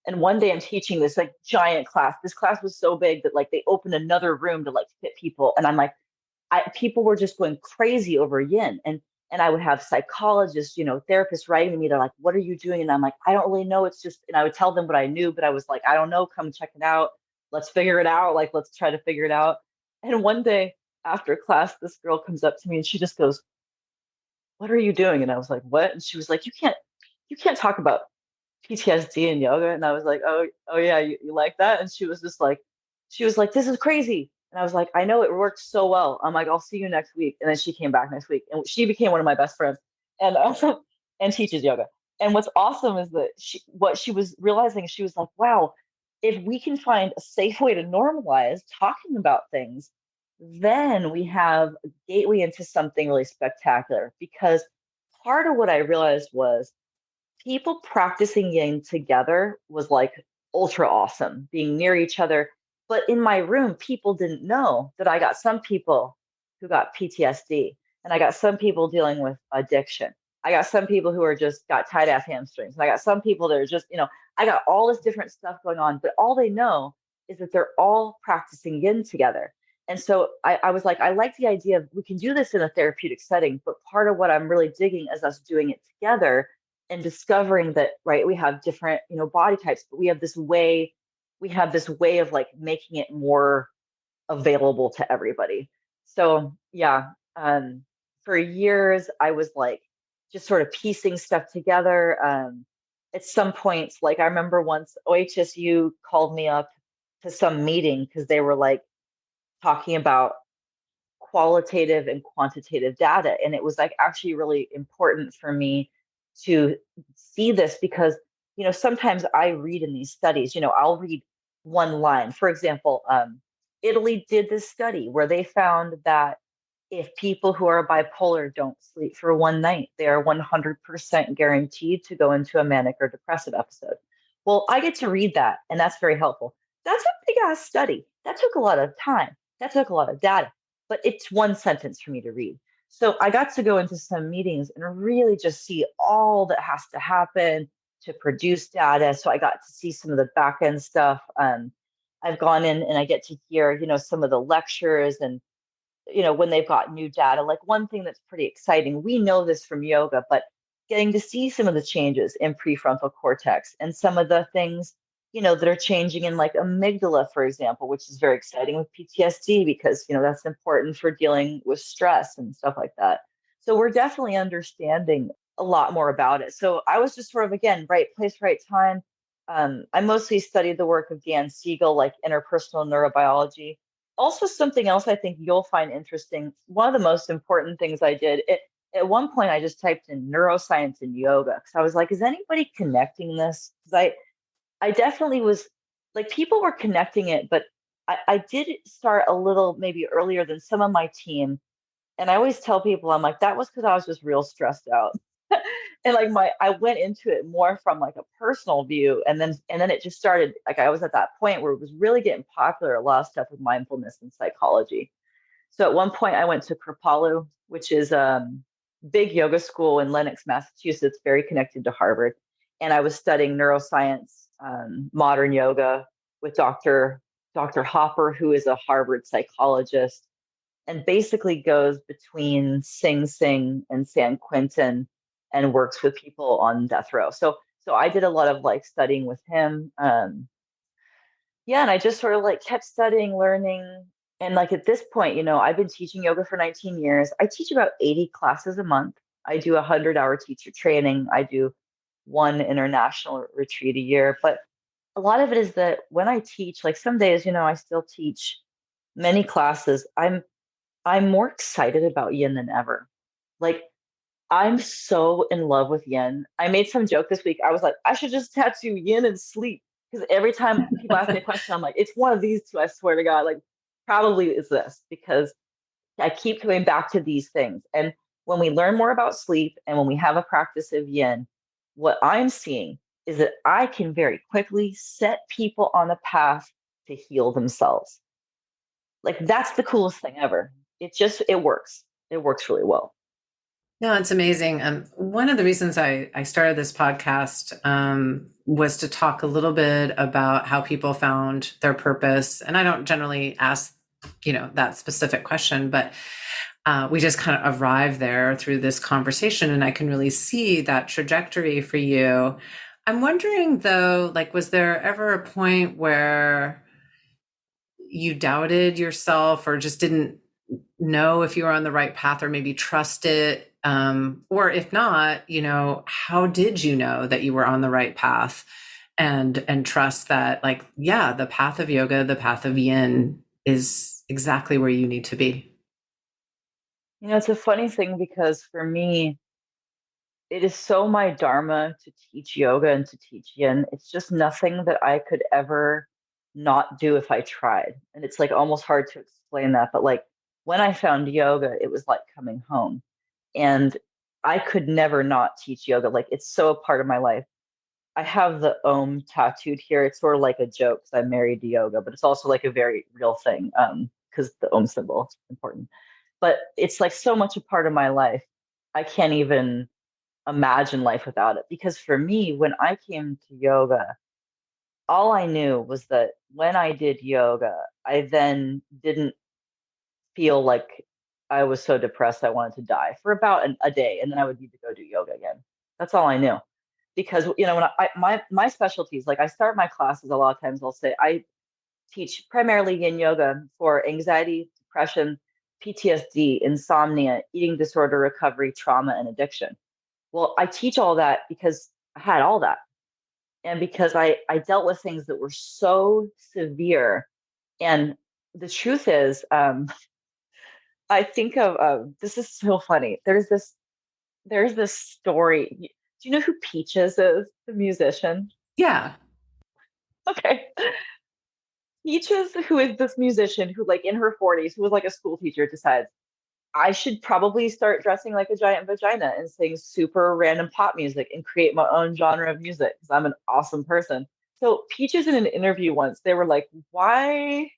And one day I'm teaching this like giant class. This class was so big that like they opened another room to like fit people. And I'm like, people were just going crazy over yin. And I would have psychologists, therapists writing to me. They're like, what are you doing? And I'm like, I don't really know. It's just, and I would tell them what I knew, but I was like, I don't know. Come check it out. Let's figure it out. Like, let's try to figure it out. And one day after class, this girl comes up to me and she just goes, what are you doing? And I was like, what? And she was like, you can't talk about PTSD and yoga. And I was like, oh yeah, you like that? And she was like, this is crazy. And I was like, I know, it works so well. I'm like, I'll see you next week. And then she came back next week, and she became one of my best friends, and and teaches yoga. And what's awesome is that what she was realizing, she was like, wow, if we can find a safe way to normalize talking about things, then we have a gateway into something really spectacular. Because part of what I realized was people practicing yin together was like ultra awesome, being near each other. But in my room, people didn't know that I got some people who got PTSD, and I got some people dealing with addiction. I got some people who are just got tight ass hamstrings. And I got some people that are just, I got all this different stuff going on, but all they know is that they're all practicing yin together. And so I was like, I like the idea of we can do this in a therapeutic setting, but part of what I'm really digging is us doing it together and discovering that, right, we have different, body types, but we have this way of like making it more available to everybody. So yeah, for years I was like just sort of piecing stuff together. At some points, like I remember once OHSU called me up to some meeting because they were like talking about qualitative and quantitative data. And it was like actually really important for me to see this, because, sometimes I read in these studies, I'll read one line. For example, Italy did this study where they found that if people who are bipolar don't sleep for one night, they are 100% guaranteed to go into a manic or depressive episode. Well, I get to read that, and that's very helpful. That's a big ass study. That took a lot of time. That took a lot of data, but it's one sentence for me to read. So I got to go into some meetings and really just see all that has to happen to produce data. So I got to see some of the back end stuff. I've gone in and I get to hear, some of the lectures, and, when they've got new data. Like one thing that's pretty exciting, we know this from yoga, but getting to see some of the changes in prefrontal cortex and some of the things, that are changing in like amygdala, for example, which is very exciting with PTSD, because, that's important for dealing with stress and stuff like that. So we're definitely understanding a lot more about it. So I was just sort of, again, right place, right time. I mostly studied the work of Dan Siegel, like interpersonal neurobiology. Also, something else I think you'll find interesting. One of the most important things I did, at one point I just typed in neuroscience and yoga because I was like, is anybody connecting this? Because I definitely was like, people were connecting it, but I did start a little maybe earlier than some of my team. And I always tell people, I'm like, that was because I was just real stressed out. And like I went into it more from like a personal view. And then it just started, like I was at that point where it was really getting popular, a lot of stuff with mindfulness and psychology. So at one point I went to Kripalu, which is big yoga school in Lenox, Massachusetts, very connected to Harvard. And I was studying neuroscience, modern yoga with Dr. Hopper, who is a Harvard psychologist, and basically goes between Sing Sing and San Quentin and works with people on death row. So I did a lot of like studying with him. Yeah, and I just sort of like kept studying, learning. And like at this point, I've been teaching yoga for 19 years. I teach about 80 classes a month. I do 100-hour teacher training. I do one international retreat a year. But a lot of it is that when I teach, like some days, I still teach many classes. I'm more excited about yin than ever. Like I'm so in love with yin. I made some joke this week. I was like, I should just tattoo yin and sleep. Because every time people ask me a question, I'm like, it's one of these two, I swear to God. Like, probably is this because I keep coming back to these things. And when we learn more about sleep and when we have a practice of yin, what I'm seeing is that I can very quickly set people on a path to heal themselves. Like, that's the coolest thing ever. It works. It works really well. No, it's amazing. One of the reasons I started this podcast was to talk a little bit about how people found their purpose. And I don't generally ask, that specific question, but we just kind of arrive there through this conversation. And I can really see that trajectory for you. I'm wondering though, like, was there ever a point where you doubted yourself or just didn't know if you were on the right path or maybe trust it? Or if not, how did you know that you were on the right path and trust that, like, yeah, the path of yoga, the path of yin is exactly where you need to be? It's a funny thing because for me, it is so my dharma to teach yoga and to teach yin. It's just nothing that I could ever not do if I tried. And it's like almost hard to explain that. But like when I found yoga, it was like coming home. And I could never not teach yoga. Like it's so a part of my life. I have the Om tattooed here. It's sort of like a joke because I'm married to yoga, but it's also like a very real thing because the Om symbol is important. But it's like so much a part of my life. I can't even imagine life without it. Because for me, when I came to yoga, all I knew was that when I did yoga, I then didn't feel like I was so depressed I wanted to die for about a day, and then I would need to go do yoga again. That's all I knew. Because when my specialties, like I start my classes a lot of times, I'll say I teach primarily yin yoga for anxiety, depression, PTSD, insomnia, eating disorder recovery, trauma, and addiction. Well, I teach all that because I had all that. And because I dealt with things that were so severe. And the truth is, I think of this is so funny. There's this story. Do you know who Peaches is, the musician? Yeah. Okay. Peaches, who is this musician who, like in her 40s, who was like a school teacher, decides I should probably start dressing like a giant vagina and sing super random pop music and create my own genre of music because I'm an awesome person. So Peaches in an interview once, they were like, "Why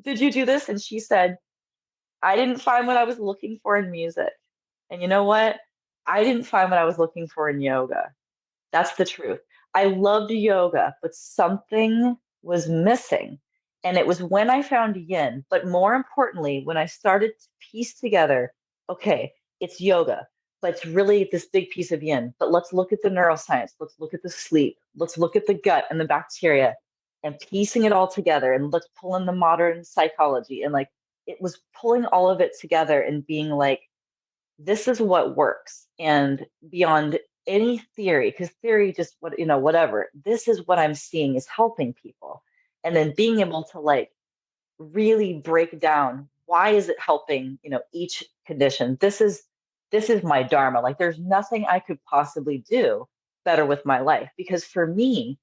did you do this?" And she said, "I didn't find what I was looking for in music. And you know what? I didn't find what I was looking for in yoga. That's the truth. I loved yoga, but something was missing. And it was when I found yin, but more importantly, when I started to piece together, okay, it's yoga, but it's really this big piece of yin. But let's look at the neuroscience. Let's look at the sleep. Let's look at the gut and the bacteria and piecing it all together. And let's pull in the modern psychology. And like it was pulling all of it together and being like, this is what works. And beyond any theory, because theory just whatever, this is what I'm seeing is helping people. And then being able to like really break down why is it helping, each condition. This this is my dharma. Like there's nothing I could possibly do better with my life, because for me,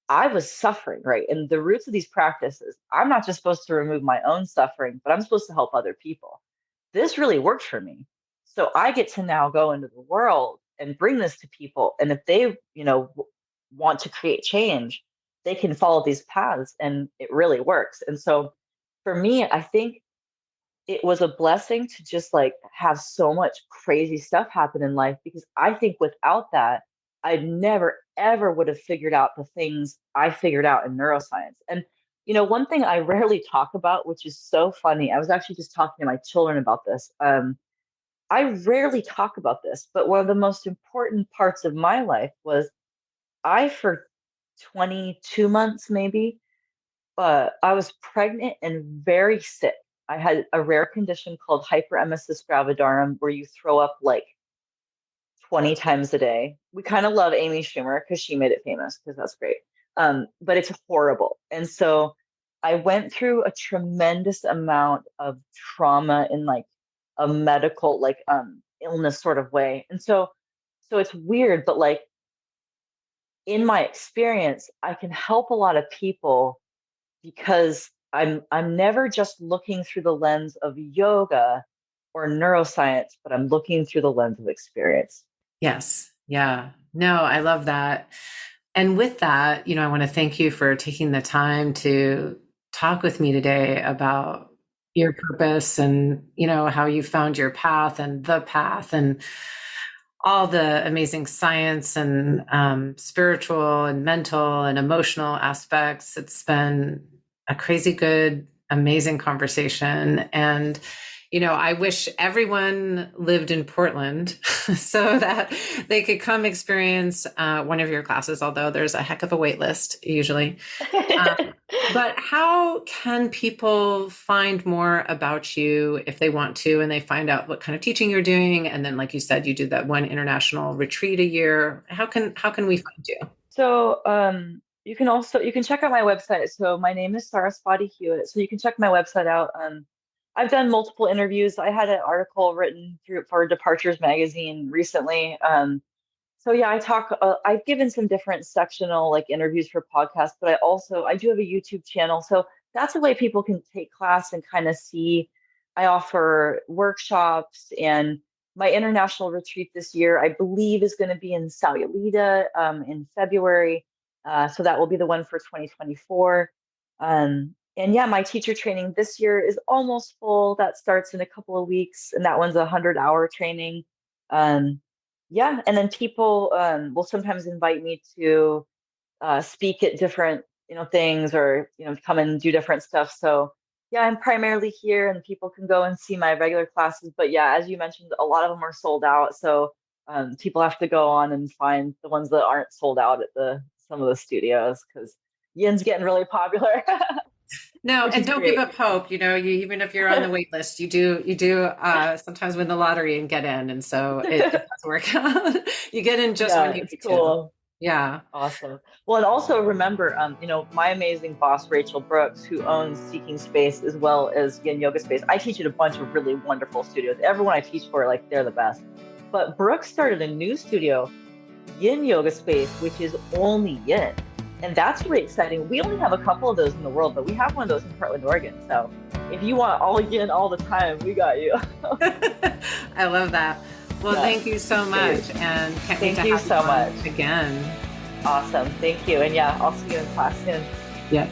I was suffering, right? And the roots of these practices, I'm not just supposed to remove my own suffering, but I'm supposed to help other people. This really worked for me. So I get to now go into the world and bring this to people. And if they, want to create change, they can follow these paths and it really works. And so for me, I think it was a blessing to just like have so much crazy stuff happen in life, because I think without that, I never ever would have figured out the things I figured out in neuroscience. And one thing I rarely talk about, which is so funny, I was actually just talking to my children about this. I rarely talk about this, but one of the most important parts of my life was for 22 months maybe, I was pregnant and very sick. I had a rare condition called hyperemesis gravidarum, where you throw up like 20 times a day. We kind of love Amy Schumer because she made it famous, because that's great. But it's horrible. And so I went through a tremendous amount of trauma in like a medical, like illness sort of way. And so it's weird, but like in my experience, I can help a lot of people because I'm never just looking through the lens of yoga or neuroscience, but I'm looking through the lens of experience. Yes. Yeah. No, I love that. And with that, I want to thank you for taking the time to talk with me today about your purpose and, how you found your path and the path and all the amazing science and spiritual and mental and emotional aspects. It's been a crazy good, amazing conversation. And, I wish everyone lived in Portland so that they could come experience one of your classes, although there's a heck of a wait list usually. But how can people find more about you if they want to, and they find out what kind of teaching you're doing? And then, like you said, you do that one international retreat a year. How can we find you? So you can check out my website. So my name is Sarasvati Hewitt. So you can check my website out. I've done multiple interviews. I had an article written for Departures magazine recently. So yeah, I've given some different sectional like interviews for podcasts, but I do have a YouTube channel. So that's a way people can take class and kind of see. I offer workshops, and my international retreat this year, I believe, is going to be in Sayulita in February. So that will be the one for 2024. And yeah, my teacher training this year is almost full. That starts in a couple of weeks, and that one's a 100-hour training. Yeah, and then people will sometimes invite me to speak at different things, or come and do different stuff. So yeah, I'm primarily here, and people can go and see my regular classes. But yeah, as you mentioned, a lot of them are sold out. So people have to go on and find the ones that aren't sold out at some of the studios, because Yin's getting really popuar. No, and don't give up hope. Even if you're on the wait list, you do sometimes win the lottery and get in. And so it does work out. You get in just when you need cool. to. Yeah. Awesome. Well, and also remember, my amazing boss, Rachel Brooks, who owns Seeking Space as well as Yin Yoga Space. I teach at a bunch of really wonderful studios. Everyone I teach for, like, they're the best. But Brooks started a new studio, Yin Yoga Space, which is only Yin. And that's really exciting. We only have a couple of those in the world, but we have one of those in Portland, Oregon. So if you want all Yin all the time, we got you. I love that. Well, thank you so much. And can't wait to have you so much again. Awesome. Thank you. And yeah, I'll see you in class soon. Yes.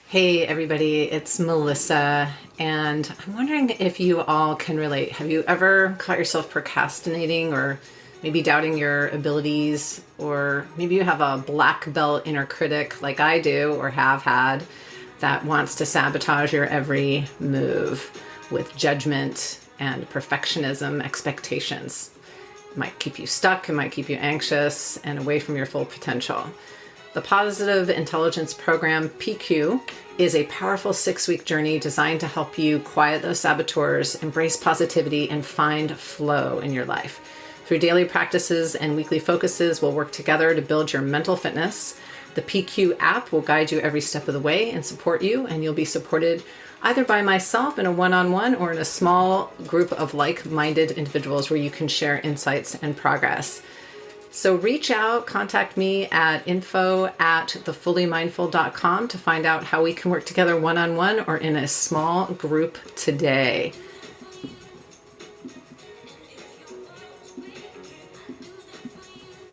Hey, everybody, it's Melissa, and I'm wondering if you all can relate. Have you ever caught yourself procrastinating, or maybe doubting your abilities, or maybe you have a black belt inner critic like I do or have had that wants to sabotage your every move with judgment and perfectionism expectations? It might keep you stuck, it might keep you anxious and away from your full potential. The Positive Intelligence Program, PQ, is a powerful 6-week journey designed to help you quiet those saboteurs, embrace positivity, and find flow in your life. Through daily practices and weekly focuses, we'll work together to build your mental fitness, The PQ app will guide you every step of the way and support you, and you'll be supported either by myself in a one-on-one or in a small group of like-minded individuals where you can share insights and progress. So reach out, contact me at info@thefullymindful.com to find out how we can work together one-on-one or in a small group today.